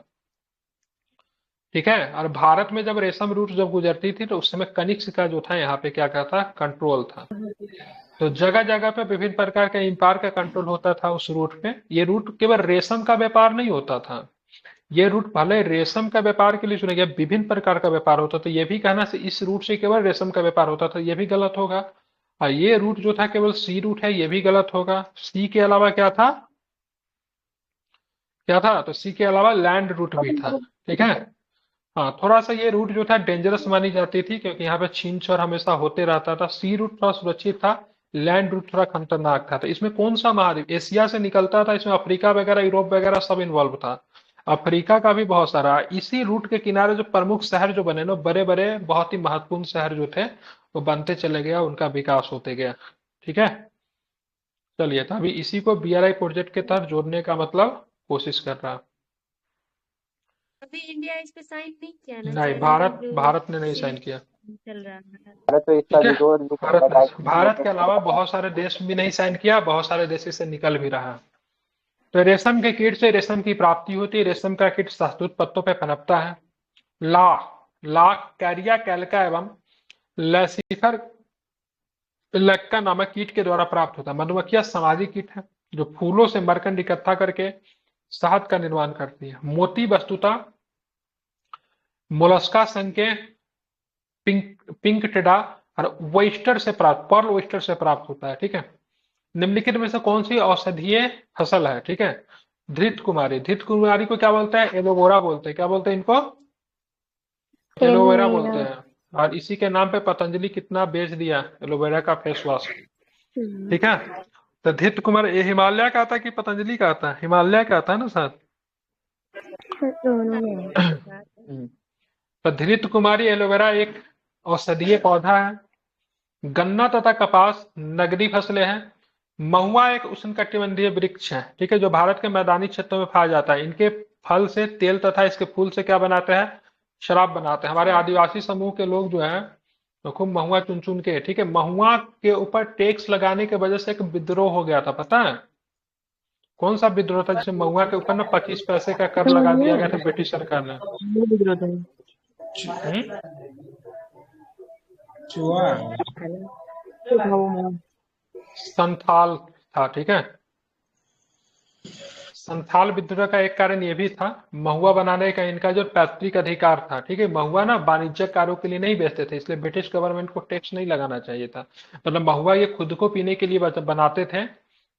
ठीक है, और भारत में जब रेशम रूट जब गुजरती थी तो उस समय कनिष्क का जो था यहाँ पे क्या था, कंट्रोल था। तो जगह जगह पे विभिन्न प्रकार के एम्पायर का कंट्रोल होता था उस रूट पे। ये रूट केवल रेशम का व्यापार नहीं होता था, ये रूट भले रेशम का व्यापार के लिए चुना गया, विभिन्न प्रकार का व्यापार होता था। ये भी कहना से इस रूट से केवल रेशम का व्यापार होता था, ये भी गलत होगा। और ये रूट जो था केवल सी रूट है, ये भी गलत होगा। सी के अलावा क्या था, क्या था? तो सी के अलावा लैंड रूट भी था। ठीक है, हाँ, थोड़ा सा ये रूट जो था डेंजरस मानी जाती थी, क्योंकि यहाँ पे छीन छोर हमेशा होते रहता था। सी रूट थोड़ा सुरक्षित था, लैंड रूट थोड़ा खतरनाक था। तो इसमें कौन सा महाद्वीप एशिया से निकलता था? इसमें अफ्रीका वगैरह, यूरोप वगैरह सब इन्वॉल्व था। अफ्रीका का भी बहुत सारा। इसी रूट के किनारे जो प्रमुख शहर जो बने ना, बड़े बड़े बहुत ही महत्वपूर्ण शहर जो थे वो बनते चले गया, उनका विकास होते गया। ठीक है, चलिए, तो अभी इसी को BRI प्रोजेक्ट के तहत जोड़ने का मतलब कोशिश कर रहा है। अभी इंडिया इस पे साइन नहीं किया ना? नहीं, जो भारत ने नहीं साइन किया। चल रहा है। ठीक है, भारत के अलावा बहुत सारे देश भी नहीं साइन किया, बहुत सारे देश से निकल भी रहा है। तो रेशम के कीट से रेशम की प्राप्ति होती है। रेशम का कीट शहतूत पत्तों पर पनपता है। ला कैरिया कैल्का एवं लैसिफर लक्का नामक कीट के द्वारा प्राप्त होता है। मधुमक्खियां सामाजिक कीट है जो फूलों से मरकंड इकट्ठा करके शहद का निर्माण करती है। मोती वस्तुतः मोलस्का संघ के पिंक टेडा और वेस्टर से प्राप्त, पर्ल वेस्टर से प्राप्त होता है। ठीक है, निम्नलिखित में से कौन सी औषधीय फसल है? ठीक है, धृत कुमारी को क्या बोलते हैं? एलोवेरा बोलते हैं। क्या बोलते हैं इनको? एलोवेरा बोलते हैं। और इसी के नाम पे पतंजलि कितना बेच दिया एलोवेरा का फेस वॉश। ठीक है, तो धृत कुमार, ये हिमालय का आता है कि पतंजलि का आता है? हिमालय का आता है ना साथ। तो धृत कुमारी एलोवेरा एक औषधीय पौधा है। गन्ना तथा कपास नगदी फसलें हैं। महुआ एक उष्णकटिबंधीय वृक्ष है, ठीक है, जो भारत के मैदानी क्षेत्रों में पाया जाता है। इनके फल से तेल तथा इसके फूल से क्या बनाते हैं? शराब बनाते हैं। हमारे आदिवासी समूह के लोग जो है तो खूब महुआ चुन चुन के, ठीक है, महुआ के ऊपर टैक्स लगाने की वजह से एक विद्रोह हो गया था, पता है? कौन सा विद्रोह था? जिसमें महुआ के ऊपर ना 25 पैसे का कर लगा दिया गया था ब्रिटिश सरकार ने। संथाल था। ठीक है, संथाल विद्रोह का एक कारण ये भी था, महुआ बनाने का इनका जो पैतृक अधिकार था। ठीक है, महुआ ना वाणिज्यिक कार्यों के लिए नहीं बेचते थे, इसलिए ब्रिटिश गवर्नमेंट को टैक्स नहीं लगाना चाहिए था। मतलब महुआ ये खुद को पीने के लिए बनाते थे।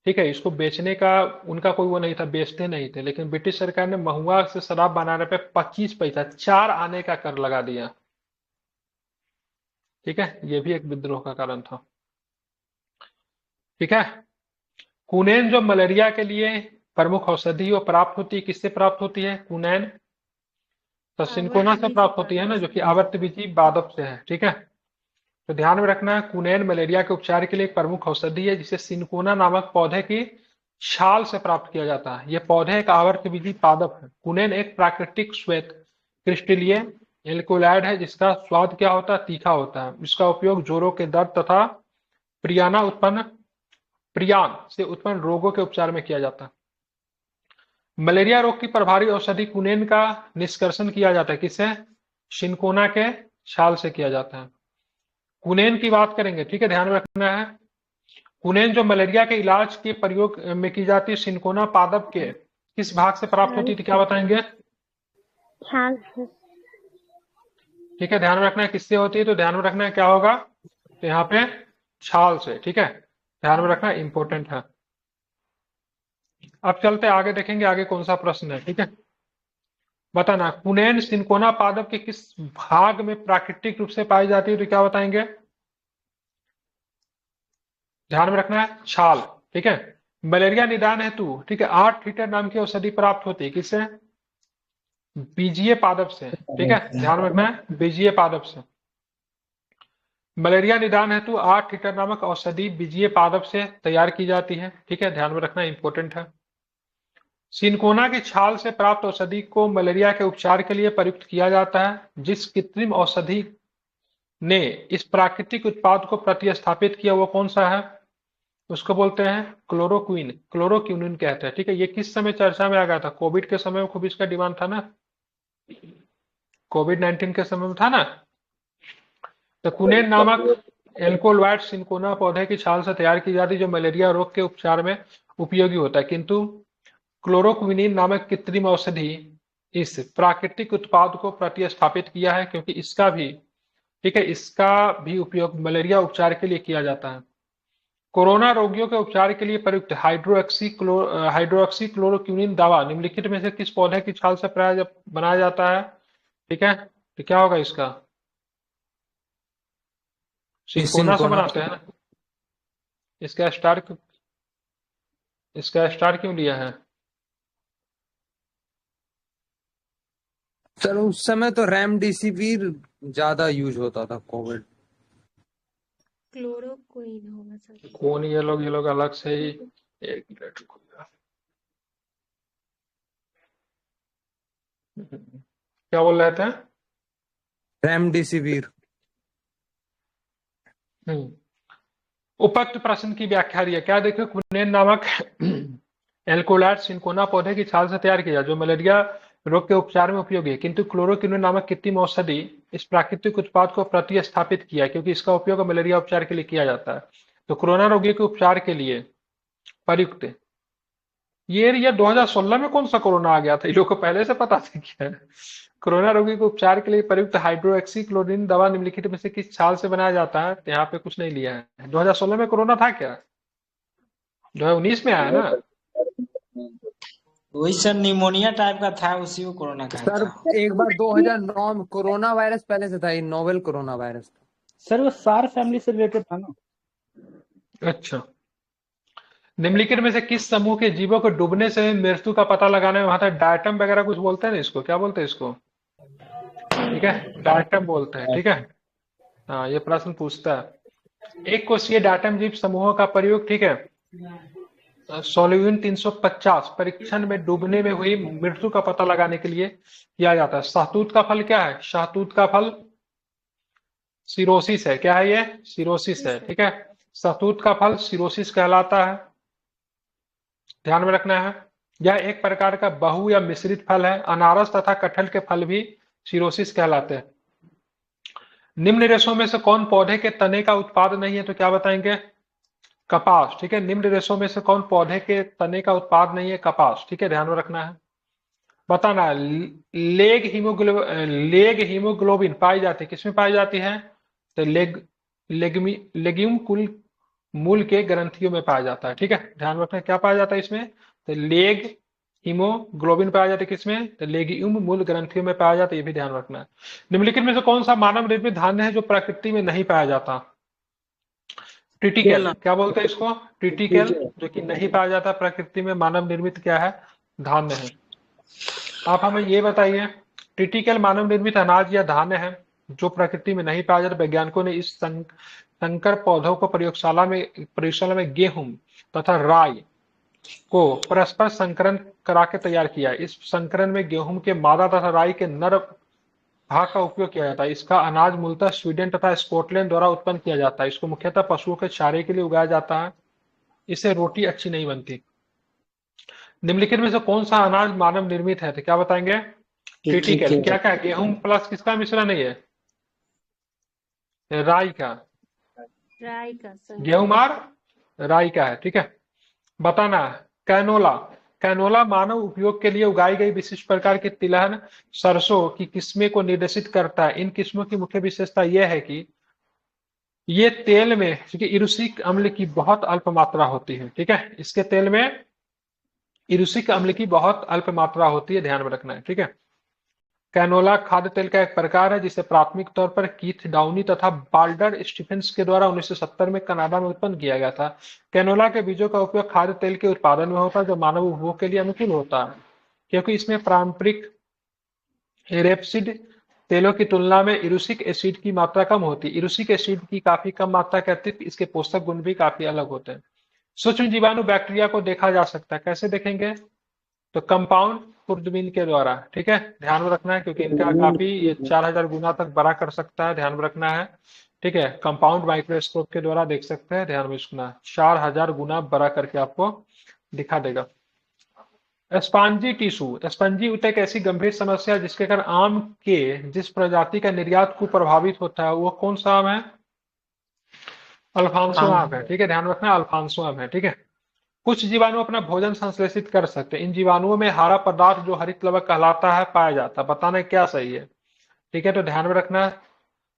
ठीक है, इसको बेचने का उनका कोई वो नहीं था, बेचते नहीं थे। लेकिन ब्रिटिश सरकार ने महुआ से शराब बनाने पे 25 पैसा, 4 आने का कर लगा दिया। ठीक है, ये भी एक विद्रोह का कारण था। ठीक है, कुनैन जो मलेरिया के लिए प्रमुख औषधि वो प्राप्त होती है, किससे प्राप्त होती है? कुनैन तो सिनकोना से प्राप्त होती है ना, जो कि आवर्तबीजी पादप से है। ठीक है, तो ध्यान में रखना है, कुनैन मलेरिया के उपचार के लिए एक प्रमुख औषधि है, जिसे सिनकोना नामक पौधे की छाल से प्राप्त किया जाता है। यह पौधे एक आवर्तबीजी पादप है। कुनैन एक प्राकृतिक श्वेत क्रिस्टलीय एल्कोलाइड है, जिसका स्वाद क्या होता है? तीखा होता है। इसका उपयोग जोड़ों के दर्द तथा प्रियान से उत्पन्न रोगों के उपचार में किया जाता है। मलेरिया रोग की प्रभावी औषधि कुनैन का निष्कर्षण किया जाता है। किससे? सिनकोना के छाल से किया जाता है। कुनैन की बात करेंगे, ठीक है, ध्यान रखना है। कुनैन जो मलेरिया के इलाज के प्रयोग में की जाती है, सिनकोना पादप के किस भाग से प्राप्त होती थी? क्या बताएंगे? छाल से। ठीक है, ध्यान में रखना है किससे होती है, तो ध्यान में रखना है क्या होगा, तो यहाँ पे छाल से। ठीक है, ध्यान में रखना, इंपॉर्टेंट है। अब चलते आगे, देखेंगे आगे कौन सा प्रश्न है। ठीक है, बताना कुनैन सिनकोना पादप के किस भाग में प्राकृतिक रूप से पाई जाती है, तो क्या बताएंगे? ध्यान में रखना है, छाल। ठीक है, मलेरिया निदान हेतु, ठीक है, 8 लीटर नाम की औषधि प्राप्त होती है। किससे? बीजीय पादप से। ठीक है, ध्यान में रखना है, बीजीय पादप से। मलेरिया निदान हेतु 8 लीटर नामक औषधि बीजीय पादप से तैयार की जाती है। ठीक है, ध्यान में रखना, इंपॉर्टेंट है। सिनकोना की छाल से प्राप्त औषधि को मलेरिया के उपचार के लिए प्रयुक्त किया जाता है। जिस कृत्रिम औषधि ने इस प्राकृतिक उत्पाद को प्रतिस्थापित किया वो कौन सा है? उसको बोलते हैं क्लोरोक्विन, क्लोरोक्विनिन कहते हैं। ठीक है, ये किस समय चर्चा में आ गया था? कोविड के समय में खूब इसका डिमांड था ना, कोविड-19 के समय में था ना। तो कुनेन नामक एल्कोलॉइड सिनकोना पौधे की छाल से तैयार की जाती है जो मलेरिया रोग के उपचार में उपयोगी होता है, किंतु क्लोरोक्विनिन नामक कृत्रिम औषधि इस प्राकृतिक उत्पाद को प्रतिस्थापित किया है, क्योंकि इसका भी, ठीक है, इसका भी उपयोग मलेरिया उपचार के लिए किया जाता है। कोरोना रोगियों के उपचार के लिए प्रयुक्त हाइड्रोक्सी क्लोरोक्विनिन दवा निम्नलिखित में से किस पौधे की छाल से बनाया जाता है? ठीक है, तो क्या होगा इसका? सिनकोना से बनाते हैं ना। इसका स्टार क्यों लिया है? सर उस समय तो रेमडेसिविर ज्यादा यूज होता था कोविड। क्लोरोक्विन होगा सर। कौन ये लोग अलग से ही, एक मिनट रुको। क्या बोल रहे थे? रेमडेसिविर। उपयुक्त प्रश्न की व्याख्या दी है। क्या देखो, कुनेन नामक एल्कोलॉइड सिनकोना पौधे की छाल से तैयार किया जो मलेरिया रोग के उपचार में उपयोगी है, किंतु क्लोरोक्विनिन नामक कृत्रिम औषधि इस प्राकृतिक उत्पाद को प्रतिस्थापित किया क्योंकि इसका उपयोग मलेरिया उपचार के लिए किया जाता है। तो कोरोना रोगी के उपचार के लिए प्रयुक्त ये 2016 में कौन सा कोरोना आ गया था? ये लोग को पहले से पता था क्या? कोरोना रोगी के उपचार के लिए प्रयुक्त हाइड्रोक्सी क्लोरोक्विनिन दवा निम्नलिखित में से किस छाल से बनाया जाता है? यहाँ पे कुछ नहीं लिया है। 2016 में कोरोना था क्या? 2019 में आया ना। वही सर निमोनिया टाइप का था, उसी को कोरोना कहा सर था। एक बार 2009 में कोरोना वायरस पहले से था, ये नोवेल कोरोना वायरस था। सर वो सार फैमिली से रिलेटेड था ना। अच्छा, निम्नलिखित में से किस समूह के जीवों को डूबने से मृत्यु का पता लगाने में वहां तक डायटम वगैरह कुछ बोलते हैं ना, इसको क्या बोलते हैं इसको? ठीक है, डायटम बोलते हैं। ठीक है, हाँ, ये प्रश्न पूछता है। एक कोशीय डायटम जीव समूहों का प्रयोग, ठीक है, सोल्यूइन 350 परीक्षण में डूबने में हुई मृत्यु का पता लगाने के लिए किया जाता है। शहतूत का फल क्या है? शहतूत का फल सिरोसिस है। क्या है ये? सिरोसिस है। ठीक है, शहतूत का फल सिरोसिस कहलाता है, ध्यान में रखना है। यह एक प्रकार का बहु या मिश्रित फल है। अनारस तथा कटहल के फल भी सिरोसिस कहलाते हैं। निम्न रेशों में से कौन पौधे के तने का उत्पाद नहीं है? तो क्या बताएंगे? कपास। ठीक है, निम्न रेशों में से कौन पौधे के तने का उत्पाद नहीं है? कपास। ठीक है, ध्यान में रखना है। बताना है, लेग हीमोग्लोबिन पाई जाती है, किसमें पाई जाती है? तो लेग्यूम कुल मूल के ग्रंथियों में पाया जाता है। ठीक है, ध्यान रखना, क्या पाया जाता है इसमें? तो लेग हीमोग्लोबिन पाया जाता है किसमें? तो लेग्यूम मूल ग्रंथियों में पाया जाता है, ये भी ध्यान रखना है। निम्नलिखित में से कौन सा मानव निर्मित धान्य है जो प्रकृति में नहीं पाया जाता? ट्रिटिकेल। क्या बोलते हैं इसको? ट्रिटिकेल, जो कि नहीं पाया जाता प्रकृति में। मानव निर्मित क्या है? धान्य है। आप हमें ये बताइए, ट्रिटिकेल मानव निर्मित अनाज या धान्य है जो प्रकृति में नहीं पाया जाता। वैज्ञानिकों ने इस संकर पौधों को प्रयोगशाला में गेहूं तथा राई को परस्पर संकरण करा के तैयार किया। इस संकरण में गेहूं के मादा तथा राई के नर भाग का उपयोग किया जाता है। इसका अनाज मूलतः स्वीडन तथा स्कॉटलैंड द्वारा उत्पन्न किया जाता है। इसको मुख्यतः पशुओं के चारे के लिए उगाया जाता है। इससे रोटी अच्छी नहीं बनती। निम्नलिखित में से कौन सा अनाज मानव निर्मित है? तो क्या बताएंगे? ट्रिटिकेल। क्या क्या? गेहूं प्लस किसका मिश्रण है ये? राई का। गेहूं और राई का है। ठीक है, बताना कैनोला। कैनोला मानव उपयोग के लिए उगाई गई विशिष्ट प्रकार की तिलहन सरसों की किस्में को निर्देशित करता है। इन किस्मों की मुख्य विशेषता यह है कि ये तेल में इरुसिक अम्ल की बहुत अल्प मात्रा होती है। ठीक है, इसके तेल में इरुसिक अम्ल की बहुत अल्प मात्रा होती है, ध्यान में रखना है। ठीक है, कैनोला खाद्य तेल का एक प्रकार है जिसे प्राथमिक तौर पर कीथ डाउनी तथा बाल्डर स्टीफेंस के द्वारा 1970 में कनाडा में उत्पन्न किया गया था। कैनोला के बीजों का उपयोग खाद्य तेल के उत्पादन में होता है जो मानव उपभोग के लिए अनुकूल होता है, क्योंकि इसमें पारंपरिक रेपसीड तेलों की तुलना में इरुसिक एसिड की मात्रा कम होती है। इरुसिक एसिड की काफी कम मात्रा के अतिरिक्त इसके पोषक गुण भी काफी अलग होते हैं। सूक्ष्म जीवाणु बैक्टीरिया को देखा जा सकता है, कैसे देखेंगे? तो कंपाउंड खुर्दबीन के द्वारा, ठीक है, ध्यान में रखना है क्योंकि इनका काफी ये 4000 गुना तक बड़ा कर सकता है, ध्यान में रखना है, ठीक है। कंपाउंड माइक्रोस्कोप के द्वारा देख सकते हैं, ध्यान में रखना है, 4000 गुना बड़ा करके आपको दिखा देगा। स्पॉन्जी टिश्यू, स्पंजी ऊतक एक ऐसी गंभीर समस्या है जिसके कारण आम के जिस प्रजाति का निर्यात को प्रभावित होता है वो कौन सा आम है? अल्फांसो आम है, ठीक है, ध्यान रखना, अल्फांसो आम है, ठीक है। कुछ जीवाणु अपना भोजन संश्लेषित कर सकते हैं। इन जीवाणुओं में हरा पदार्थ जो हरित लवक कहलाता है पाया जाता है। बताना क्या सही है, ठीक है, तो ध्यान में रखना।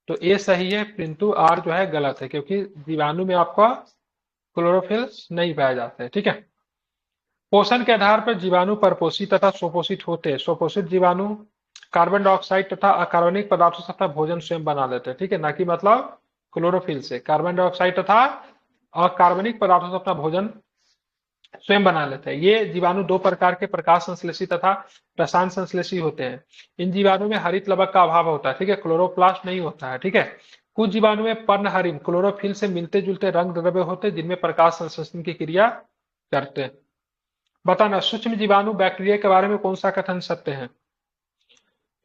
तो ए सही है, किंतु आर जो है गलत है क्योंकि जीवाणु में आपका क्लोरोफिल नहीं पाया जाता है, ठीक है। पोषण के आधार पर जीवाणु परपोषित तथा स्वपोषित होते हैं। स्वपोषित जीवाणु कार्बन डाइऑक्साइड तथा अकार्बनिक पदार्थों से अपना भोजन स्वयं बना लेते हैं, ठीक है, ना कि मतलब क्लोरोफिल से। कार्बन डाइऑक्साइड तथा अकार्बनिक पदार्थों से अपना भोजन स्वयं बना लेते हैं। ये जीवाणु दो प्रकार के प्रकाश संश्लेषी तथा रसायन संश्लेषी होते हैं। इन जीवाणु में हरित लवक का अभाव होता है, ठीक है, क्लोरोप्लास्ट नहीं होता है, ठीक है। कुछ जीवाणु में पर्णहरित क्लोरोफिल से मिलते जुलते रंग द्रव्य होते हैं जिनमें प्रकाश संश्लेषण की क्रिया करते हैं। बताना सूक्ष्म जीवाणु बैक्टीरिया के बारे में कौन सा कथन सत्य है?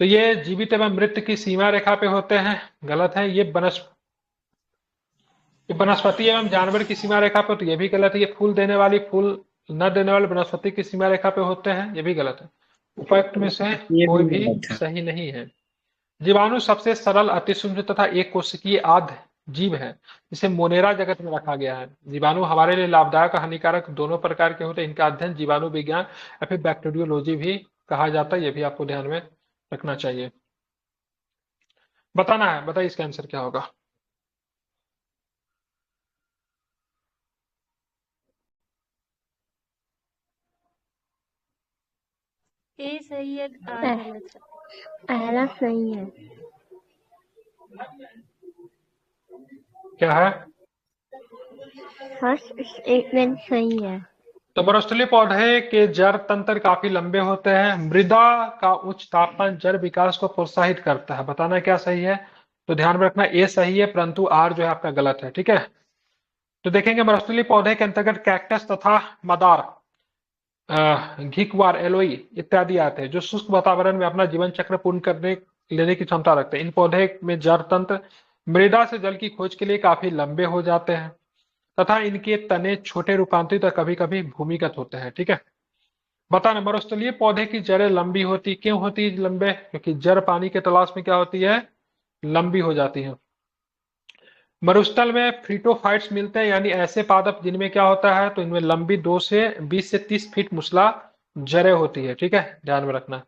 तो ये जीवित एवं मृत की सीमा रेखा पे होते हैं, गलत है। ये वनस्पति एवं जानवर की सीमा रेखा पे, तो ये भी गलत है। ये फूल देने वाली, फूल न देने वाली वनस्पति की सीमा रेखा पे होते हैं, ये भी गलत है। उपयुक्त में से कोई भी सही नहीं है। जीवाणु सबसे सरल, अति सूक्ष्म तथा एक कोशिकीय आद्य जीव है जिसे मोनेरा जगत में रखा गया है। जीवाणु हमारे लिए लाभदायक और हानिकारक दोनों प्रकार के होते हैं। इनका अध्ययन जीवाणु विज्ञान या फिर बैक्टीरियोलॉजी भी कहा जाता है, ये भी आपको ध्यान में रखना चाहिए। बताना है, बताइए इसका आंसर क्या होगा? ए सही है, आर गलत है। पहला सही है। क्या है? फर्स्ट स्टेटमेंट सही है। तो मरुस्थलीय पौधे के जड़ तंत्र काफी लंबे होते हैं। मृदा का उच्च तापमान जड़ विकास को प्रोत्साहित करता है। बताना क्या सही है? तो ध्यान में रखना ए सही है, परंतु आर जो है आपका गलत है, ठीक है। तो देखेंगे मरुस्थलीय पौधे के अंतर्गत कैक्टस तथा मदार, घिकवार, एलोई इत्यादि आते हैं जो शुष्क वातावरण में अपना जीवन चक्र पूर्ण लेने की क्षमता रखते हैं। इन पौधे में जड़ तंत्र मृदा से जल की खोज के लिए काफी लंबे हो जाते हैं तथा इनके तने छोटे, रूपांतरित और कभी कभी भूमिगत होते हैं, ठीक है। बताना मरुस्थलीय पौधे की जड़ें लंबी होती, क्यों होती है लंबे? क्योंकि जड़ पानी के तलाश में क्या होती है? लंबी हो जाती है। मरुस्थल में फ्रीटोफाइट्स मिलते हैं, यानी ऐसे पादप जिनमें क्या होता है, तो इनमें लंबी 20 से 30 फीट मुसला जड़ें होती है, ठीक है, ध्यान में रखना।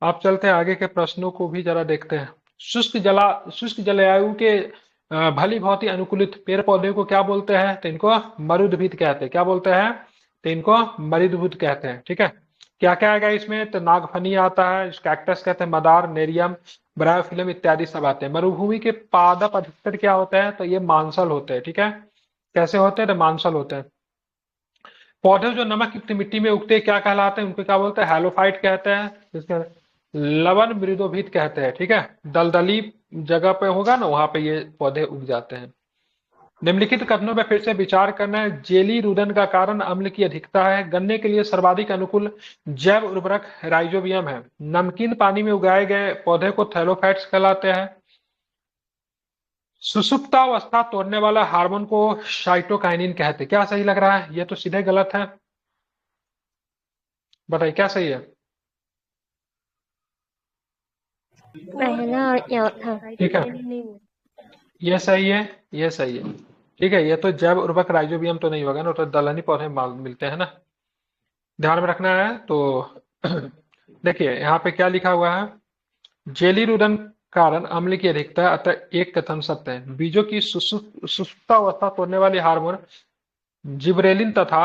आप चलते हैं आगे के प्रश्नों को भी जरा देखते हैं। शुष्क जलवायु के भली भांति अनुकूलित पेड़ पौधे को क्या बोलते हैं? तो इनको मरुद्भिद कहते हैं। क्या बोलते हैं? तो इनको मरुद्भिद कहते हैं, ठीक है। क्या क्या आएगा इसमें? तो नागफनी आता है, कैक्टस कहते हैं, मदार, नेरियम, ब्रायोफिलम इत्यादि सब आते हैं। मरुभूमि के पादप अधिकतर क्या होते हैं? तो ये मांसल होते हैं, ठीक है। कैसे होते हैं? तो मांसल होते हैं। पौधे जो नमक युक्त मिट्टी में उगते हैं क्या कहलाते हैं? उनको क्या बोलते हैं? हैलोफाइट कहते हैं, जिसके लवण मृदोभिद कहते हैं, ठीक है। दलदली जगह पे होगा ना, वहां पे ये पौधे उग जाते हैं। निम्नलिखित कथनों पर फिर से विचार करना है। जेली रुदन का कारण अम्ल की अधिकता है। गन्ने के लिए सर्वाधिक अनुकूल जैव उर्वरक राइजोबियम है। नमकीन पानी में उगाए गए पौधे को थैलोफाइट्स कहलाते हैं। सुसुप्तावस्था तोड़ने वाला हार्मोन को साइटोकाइनिन कहते हैं। क्या सही लग रहा है? ये तो सीधे गलत है, बताइए क्या सही है? पहला और चौथा। ठीक है, ये सही है, ये सही है, ठीक है। ये तो जैव उर्वरक राइजोबियम तो नहीं होगा ना, तो दलहनी पौधे मिलते हैं ना, ध्यान में रखना है। तो देखिए यहाँ पे क्या लिखा हुआ है, जेली रुदन कारण अम्ल की अधिकता, अतः एक कथन सत्य है। बीजों की सुसुप्तावस्था तोड़ने वाली हार्मोन जिबरेलिन तथा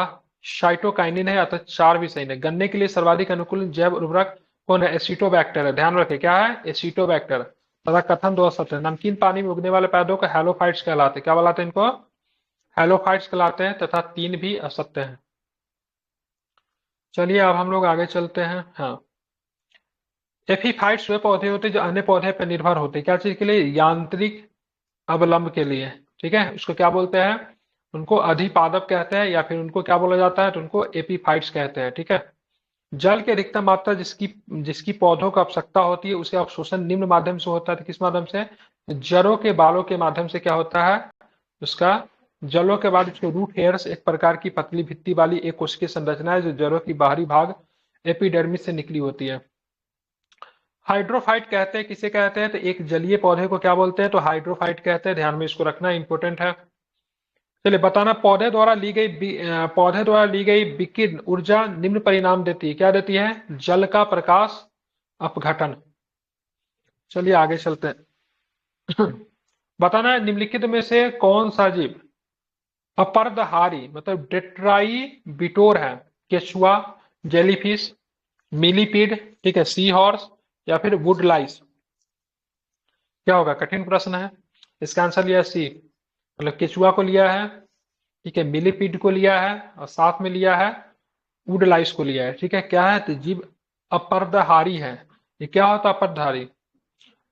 साइटोकाइनिन है, अतः 4 भी सही है। गन्ने के लिए सर्वाधिक अनुकूल जैव उर्वरक कौन है? एसिटोबैक्टर है, ध्यान रखें क्या है? एसिटोबैक्टर तथा कथन 2 सत्य है। नमकीन पानी में उगने वाले पौधों को हैलोफाइट्स कहलाते हैं। क्या कहलाते हैं इनको? हैलोफाइट्स कहलाते हैं, तथा 3 भी असत्य है। चलिए अब हम लोग आगे चलते हैं। हाँ, एपीफाइट्स वे पौधे होते हैं जो अन्य पौधे पर निर्भर होते हैं, क्या चीज के लिए? यांत्रिक अवलंब के लिए, ठीक है। उसको क्या बोलते हैं? उनको अधिपादप कहते हैं, या फिर उनको क्या बोला जाता है? तो उनको एपीफाइट्स कहते हैं, ठीक है। जल की अधिकतम मात्रा जिसकी जिसकी पौधों को आवश्यकता होती है, उसे अवशोषण निम्न माध्यम से होता है। तो किस माध्यम से? जड़ों के बालों के माध्यम से क्या होता है उसका? जड़ों के बाद उसके रूट हेयर्स एक प्रकार की पतली भित्ति वाली एक कोशिकीय संरचना है जो जड़ों की बाहरी भाग एपिडर्मिस से निकली होती है। हाइड्रोफाइट कहते हैं, किसे कहते हैं? तो एक जलीय पौधे को क्या बोलते हैं? तो हाइड्रोफाइट कहते हैं। ध्यान में इसको रखना, इंपॉर्टेंट है। चलिए बताना, पौधे द्वारा ली गई विकिरण ऊर्जा निम्न परिणाम देती है, क्या देती है? जल का प्रकाश अपघटन। चलिए आगे चलते हैं। बताना है निम्नलिखित में से कौन सा जीव अपरदहारी मतलब टेट्राइबिटोर है? केचुआ, जेलीफिश, मिलीपीड, ठीक है, सी हॉर्स, या फिर वुड लाइस। क्या होगा? कठिन प्रश्न है। इसका आंसर लिया सी, मतलब केचुआ को लिया है, ठीक है, मिलीपीड को लिया है, और साथ में लिया है वुड लाइस को लिया है, ठीक है। क्या है? तो जीव अपरदहारी है। ये क्या होता है अपरदहारी?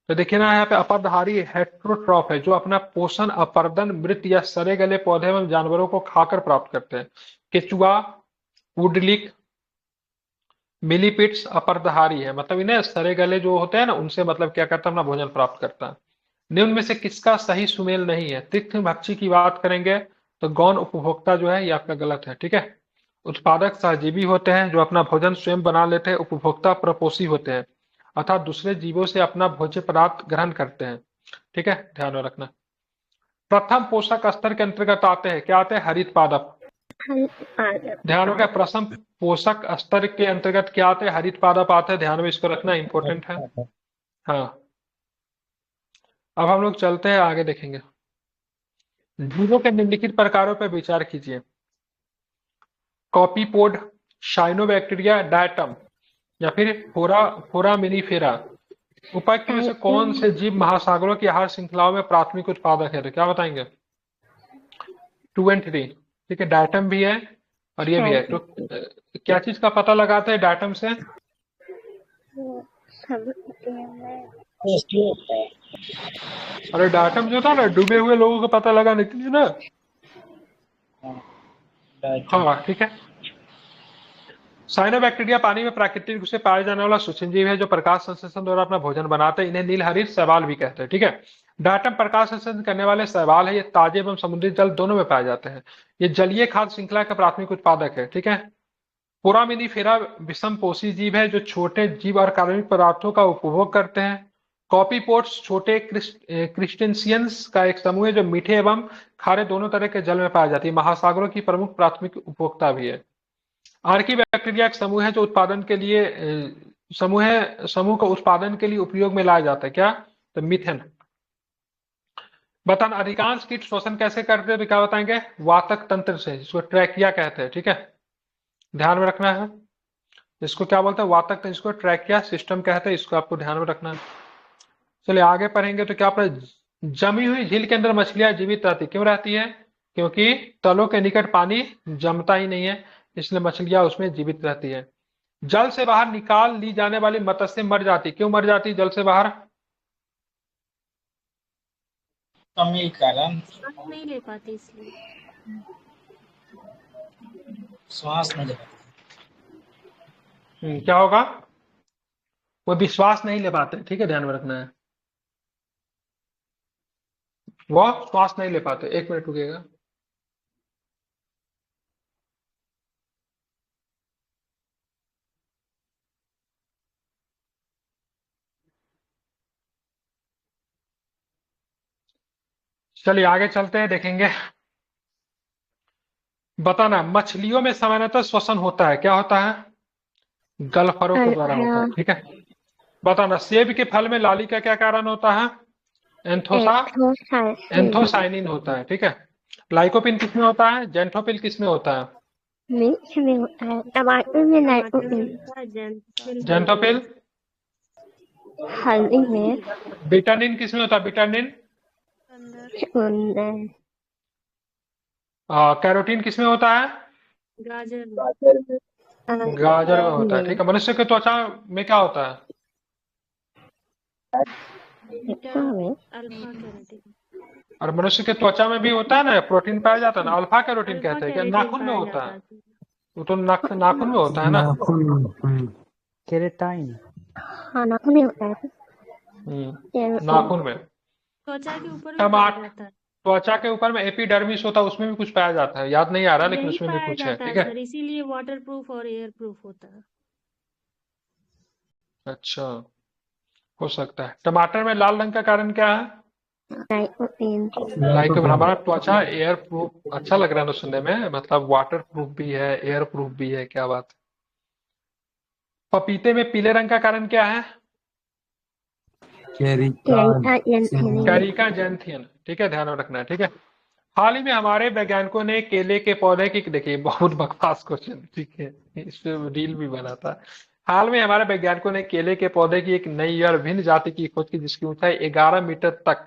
तो देखिए ना, यहाँ पे अपरदहारी हेट्रोट्रॉफ है, जो अपना पोषण अपर्दन, मृत या सड़े गले पौधे एवं जानवरों को खाकर प्राप्त करते हैं। केचुआ, वुडलिक, मिलीपिड्स अपरदहारी है, मतलब इन्हें सड़े गले जो होते हैं ना, उनसे मतलब क्या करता है? अपना भोजन प्राप्त करता है। निम्न में से किसका सही सुमेल नहीं है? तीक्ष्ण भक्षी की बात करेंगे तो गौण उपभोक्ता जो है ये आपका गलत है, ठीक है। उत्पादक सहजीवी होते हैं जो अपना भोजन स्वयं बना लेते हैं। उपभोक्ता प्रपोषी होते हैं, अर्थात दूसरे जीवों से अपना भोज्य पदार्थ ग्रहण करते हैं, ठीक है, ध्यान में रखना। प्रथम पोषक स्तर के अंतर्गत आते हैं, क्या आते हैं? हरित पादप। ध्यान रखना, प्रथम पोषक स्तर के अंतर्गत क्या आते हैं? हरित पादप आते हैं, ध्यान में इसको रखना, इंपॉर्टेंट है। हाँ, अब हम लोग चलते हैं आगे, देखेंगे जीवों के निम्नलिखित प्रकारों पर विचार कीजिए। कॉपीपोड, साइनोबैक्टीरिया, डायटम, या फिर फोरामिनीफेरा। उपर्युक्त में से कौन से जीव महासागरों की आहार श्रृंखलाओं में प्राथमिक उत्पादक है? तो क्या बताएंगे? 2 and 3, ठीक है। डायटम भी है और ये भी है। तो क्या चीज का पता लगाते हैं डायटम से? अरे डायटम जो था ना, डूबे हुए लोगों को पता लगाने के लिए ना। हाँ, ठीक है। साइनोबैक्टीरिया पानी में प्राकृतिक रूप से पाया जाने वाला सूक्ष्मजीव है जो प्रकाश संश्लेषण द्वारा अपना भोजन बनाते हैं। इन्हें नीलहरित शैवाल भी कहते हैं, ठीक है। डायटम प्रकाश संश्लेषण करने वाले शैवाल है। ये ताजे एवं समुद्री जल दोनों में पाए जाते हैं। ये जलीय खाद्य श्रृंखला का प्राथमिक उत्पादक है, ठीक है। फोरामिनीफेरा विषमपोषी जीव है जो छोटे जीव और कार्बनिक पदार्थों का उपभोग करते हैं। कॉपीपोड्स छोटे क्रिस्टेशियंस का एक समूह है जो मीठे एवं खारे दोनों तरह के जल में पाई जाती है। महासागरों की प्रमुख प्राथमिक उपभोक्ता भी है। आर्कीबैक्टीरिया एक समूह है जो उत्पादन के लिए समूह को उत्पादन के लिए उपयोग में लाया जाता है। क्या? तो मीथेन। बताना, अधिकांश कीट श्वसन कैसे करते हैं? तो क्या बताएंगे? वातक तंत्र से, जिसको ट्रैकिया कहते हैं, ठीक है, ध्यान में रखना है। इसको क्या बोलते हैं? वातक तंत्र, इसको ट्रैकिया सिस्टम कहते हैं, इसको आपको ध्यान में रखना है। चलिए आगे पढ़ेंगे तो क्या जमी हुई झील के अंदर मछलियां जीवित रहती, क्यों रहती है? क्योंकि तलों के निकट पानी जमता ही नहीं है, इसलिए मछलियां उसमें जीवित रहती है। जल से बाहर निकाल ली जाने वाली मत्स्य मर जाती, क्यों मर जाती जल से बाहर? कमी कारण, नहीं ले पाते इसलिए। श्वास नहीं ले पाते। क्या होगा? वो विश्वास नहीं ले पाते, ठीक है, ध्यान में रखना है। वो श्वास नहीं ले पाते। 1 मिनट रुकिएगा। चलिए आगे चलते हैं, देखेंगे। बताना, मछलियों में सामान्यतः श्वसन होता है, क्या होता है? गलफरों के द्वारा होता है, ठीक है। बताना, सेब के फल में लाली का क्या कारण होता है? एंथोसाइनिन होता है, ठीक है। लाइकोपिन किसमें होता है? जेंथोपिल किसमें होता है? मिर्च में होता है। टमाटर में लाइकोपिन। जेंथोपिल हल्दी में। विटामिन किसमें होता है? विटामिन कैरोटीन किसमें होता है? गाजर गाजर में होता है, ठीक है। मनुष्य के त्वचा में क्या होता है? Beta alpha carotene. और मनुष्य के त्वचा में भी होता है ना, प्रोटीन पाया जाता है ना, अल्फा कैरोटीन अल्फा कहते हैं। क्या कैरोटीन नाखून में पाया होता जाता है? है। वो तो नाखून में होता है ना। केरेटाइन। हाँ नाखून में होता है। नाखून में। त्वचा के ऊपर भी पाया जाता है। त्वचा के ऊपर में एपिडर्मिस होता है, उसमें भी कुछ पाया जाता है, याद नहीं आ रहा लेकिन यही उसमें भी पाया कुछ है। जाता ठीक है है, सर, इसीलिए वाटर प्रूफ और एयर प्रूफ होता है। अच्छा, हो सकता है। टमाटर में लाल रंग का कारण क्या है? लाइक हमारा त्वचा एयर प्रूफ, अच्छा लग रहा है ना सुनने में, मतलब वाटर प्रूफ भी है, एयर प्रूफ भी है, क्या बात। पपीते में पीले रंग का कारण क्या है? कैरिका जैंथियन। ठीक है, ध्यान में रखना है। ठीक है, हाल ही में हमारे वैज्ञानिकों ने केले के पौधे की, देखिए बहुत बकवास क्वेश्चन, ठीक है, इस पे रील भी बना था। हाल में हमारे वैज्ञानिकों ने केले के पौधे की एक नई और भिन्न जाति की खोज की, जिसकी ऊंचाई 11 मीटर तक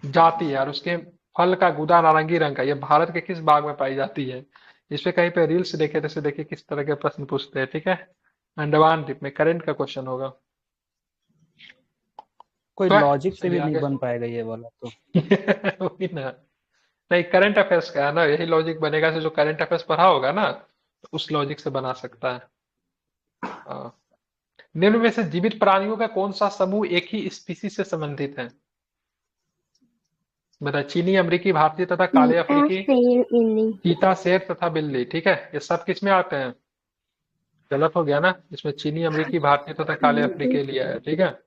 जाती है और उसके फल का गुदा नारंगी रंग का। यह भारत के किस भाग में पाई जाती है? इस पे कहीं पे रील्स देखे थे, देखिए किस तरह के प्रश्न पूछते हैं। ठीक है, अंडमान द्वीप में, करंट का क्वेश्चन होगा। कोई लॉजिक से भी नहीं बन पाएगा ये वाला तो। वही ना, नहीं करंट अफेयर्स का है ना, यही लॉजिक बनेगा। जो करंट अफेयर्स पढ़ा होगा ना, तो उस लॉजिक से बना सकता है। निम्न में से जीवित प्राणियों का कौन सा समूह एक ही स्पीसीज से संबंधित है? बता, चीनी, अमेरिकी, भारतीय तथा काले अफ्रीकी, चीता, शेर तथा बिल्ली। ठीक है, ये सब किस में आते हैं? गलत हो गया ना, इसमें चीनी, अमेरिकी, भारतीय तथा काले अफ्रीकी लिया है। ठीक है,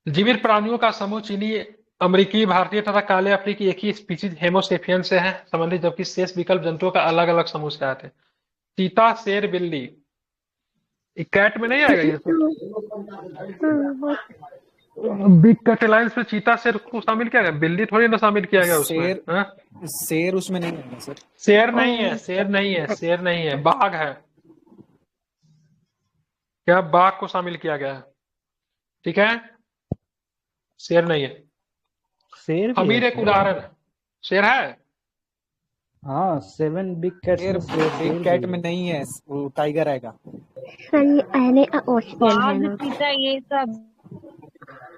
जीवित प्राणियों का समूह चीनी, अमेरिकी, भारतीय तथा काले अफ्रीकी एक ही स्पीसीज हेमोसेपियन से है संबंधित, जबकि शेष विकल्प जंतुओं का अलग अलग समूह से आते हैं। चीता, शेर, बिल्ली, कैट में नहीं आएगा ये बिग कैट अलायंस में चीता शेर को शामिल किया गया, बिल्ली थोड़ी ना शामिल किया गया उसमें। शेर उसमें नहीं है सर। शेर नहीं है, शेर नहीं है, शेर नहीं है, बाघ है। क्या बाघ को शामिल किया गया है? ठीक है, शेर नहीं है। शेर हमीर एक उदाहरण है। शेर है? हाँ, 7 बिग कैट बिग कैट में नहीं है, वो टाइगर आएगा। ये सब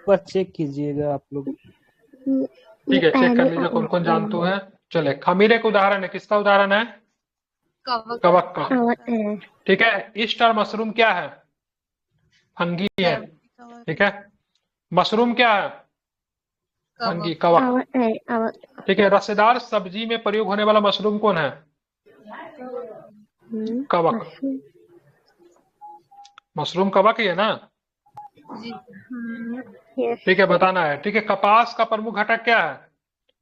पर चेक कीजिएगा आप लोग। ठीक है, चेक कर लीजिए कौन कौन जानते हैं। चले, खमीर एक उदाहरण है, किसका उदाहरण है? कवक का। ठीक है, ईस्ट और मशरूम क्या है? फंगी है। ठीक है, मशरूम क्या है? फंगी, कवक। ठीक है, रसेदार सब्जी में प्रयोग होने वाला मशरूम कौन है? कवक। मशरूम कवक ही है ना? ठीक है, बताना है। ठीक है, कपास का प्रमुख घटक क्या है?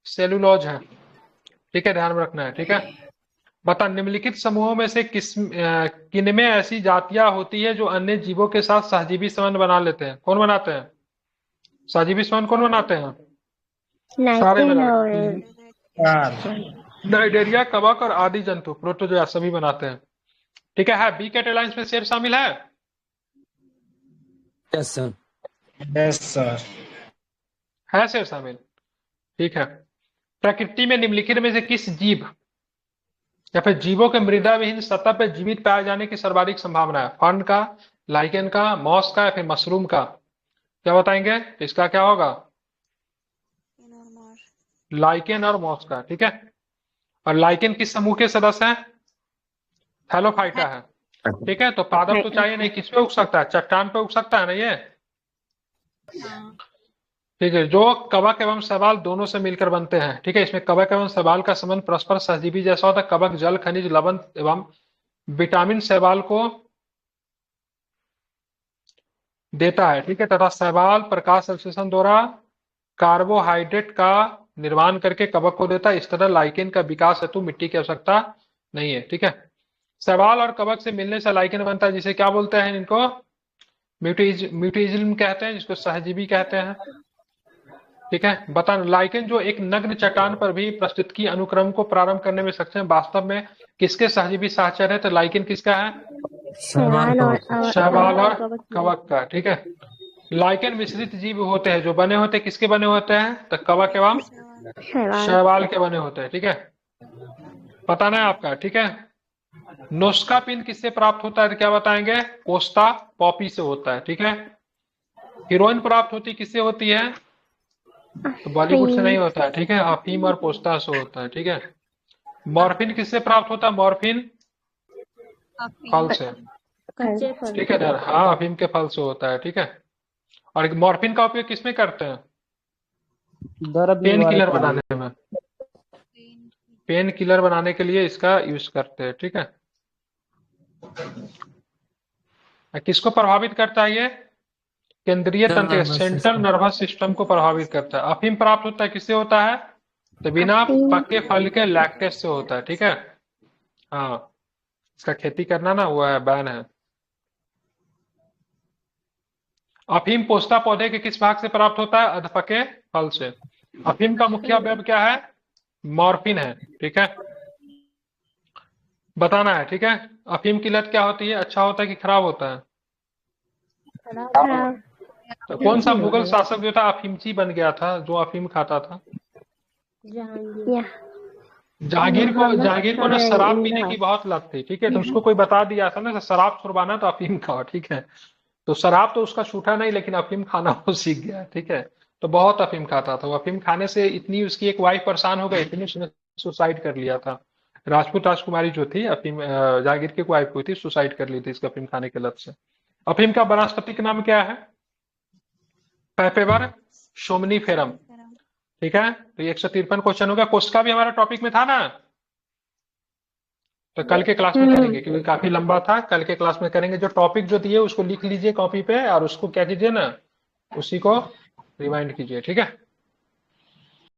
सेलुलोज है। ठीक है, ध्यान में रखना है। ठीक है, बता, निम्नलिखित समूहों में से किनमें ऐसी जातियां होती है जो अन्य जीवों के साथ सहजीवी संबंध बना लेते हैं? कौन बनाते हैं सहजीवी संबंध? कौन बनाते हैं? सारे नाइडेरिया, कवक और आदि जंतु, प्रोटोजोआ सभी बनाते हैं। ठीक है, बी कैट अलायंस में शेर शामिल है? Yes sir. Yes sir. है शेर शामिल? ठीक है, प्रकृति में निम्नलिखित में से किस जीव या फिर जीवों के मृदा विहीन सतह पर जीवित पाए जाने की सर्वाधिक संभावना है? फर्न का, लाइकेन का, मॉस का या फिर मशरूम का? क्या बताएंगे, इसका क्या होगा? लाइकेन और मॉस का। ठीक है, और लाइकेन किस समूह के सदस्य हैं? थैलोफाइटा है। ठीक है, तो पादप तो चाहिए नहीं, किस पे उग सकता है? चट्टान पे उग सकता है ना ये। ठीक है, जो कवक एवं शैवाल दोनों से मिलकर बनते हैं। ठीक है, इसमें कवक एवं शैवाल का संबंध परस्पर सहजीवी जैसा होता है। कवक जल, खनिज, लवण एवं विटामिन शैवाल को देता है। ठीक है, तथा शैवाल प्रकाश संश्लेषण द्वारा कार्बोहाइड्रेट का निर्माण करके कवक को देता है। इस तरह लाइकेन का विकास हेतु मिट्टी की आवश्यकता नहीं है। ठीक है, शैवाल और कवक से मिलने से लाइकेन बनता है, जिसे क्या बोलते हैं? इनको म्यूटेजिज्म कहते हैं, जिसको सहजीवी कहते हैं। ठीक है, बता, लाइकेन जो एक नग्न चट्टान पर भी पारिस्थितिकी अनुक्रम को प्रारंभ करने में सक्षम है, वास्तव में किसके सहजीवी साहचर्य है? तो लाइकेन किसका है? शैवाल और कवक का। ठीक है, लाइकेन मिश्रित जीव होते हैं, जो बने होते हैं किसके बने होते हैं? तो कवक एवं शैवाल के बने होते हैं। ठीक है, बताना है आपका। ठीक है, नोस्का पिन किससे प्राप्त होता है? तो क्या बताएंगे? कोस्टा पॉपी से होता है। ठीक है, हीरोइन प्राप्त होती किससे होती है? तो बॉलीवुड से नहीं होता है, ठीक है, अफीम और पोस्ता से होता है, ठीक है। मॉर्फिन किससे प्राप्त होता है? मॉर्फिन फल से, कच्चे फल। ठीक है यार, हाँ अफीम के फल से होता है, ठीक है। और मॉर्फिन का उपयोग किसमें करते हैं? दर्द पेन निवारक किलर के लिए। बनाने में, पेन किलर बनाने के लिए इसका यूज करते हैं, ठीक है। किसको प्रभावित करता है ये? केंद्रीय तंत्र, सेंट्रल नर्वस सिस्टम को प्रभावित करता है। अफीम प्राप्त होता है किससे होता है? तो बिना पके फल के लैक्टेस से होता है, ठीक है। हाँ, इसका खेती करना ना वो है, बैन है। अफीम पोस्ता पौधे के किस भाग से प्राप्त होता है? अधपके फल से। अफीम का मुख्य अवयव क्या है? मॉर्फिन है, ठीक है, बताना है, ठीक है। अफीम की लत क्या होती है? अच्छा होता है कि खराब होता है? खराब। तो कौन सा मुगल शासक जो था अफीमची बन गया था, जो अफीम खाता था? या जहांगीर को ना शराब पीने की बहुत लत थी, ठीक है। तो उसको कोई बता दिया था ना शराब छुड़वाना तो अफीम खाओ, ठीक है। तो शराब तो उसका छूटा नहीं, लेकिन अफीम खाना वो सीख गया, ठीक है। तो बहुत अफीम खाता था वो। अफीम खाने से इतनी उसकी एक वाइफ परेशान हो गई, इतनी उसने सुसाइड कर लिया था। राजपूत राजकुमारी जो थी अफीम जहांगीर की वाइफ हुई थी, सुसाइड कर ली थी इसका अफीम खाने के लत से। अफीम का वनस्पति का नाम क्या है? पैपेवर सोमनीफेरम, ठीक है। तो ये 153 क्वेश्चन होगा। कोस्का भी हमारा टॉपिक में था ना, तो कल के क्लास में करेंगे क्योंकि काफी लंबा था। कल के क्लास में करेंगे। जो टॉपिक जो दिए उसको लिख लीजिए कॉपी पे और उसको क्या कीजिए ना, उसी को रिमाइंड कीजिए, ठीक है।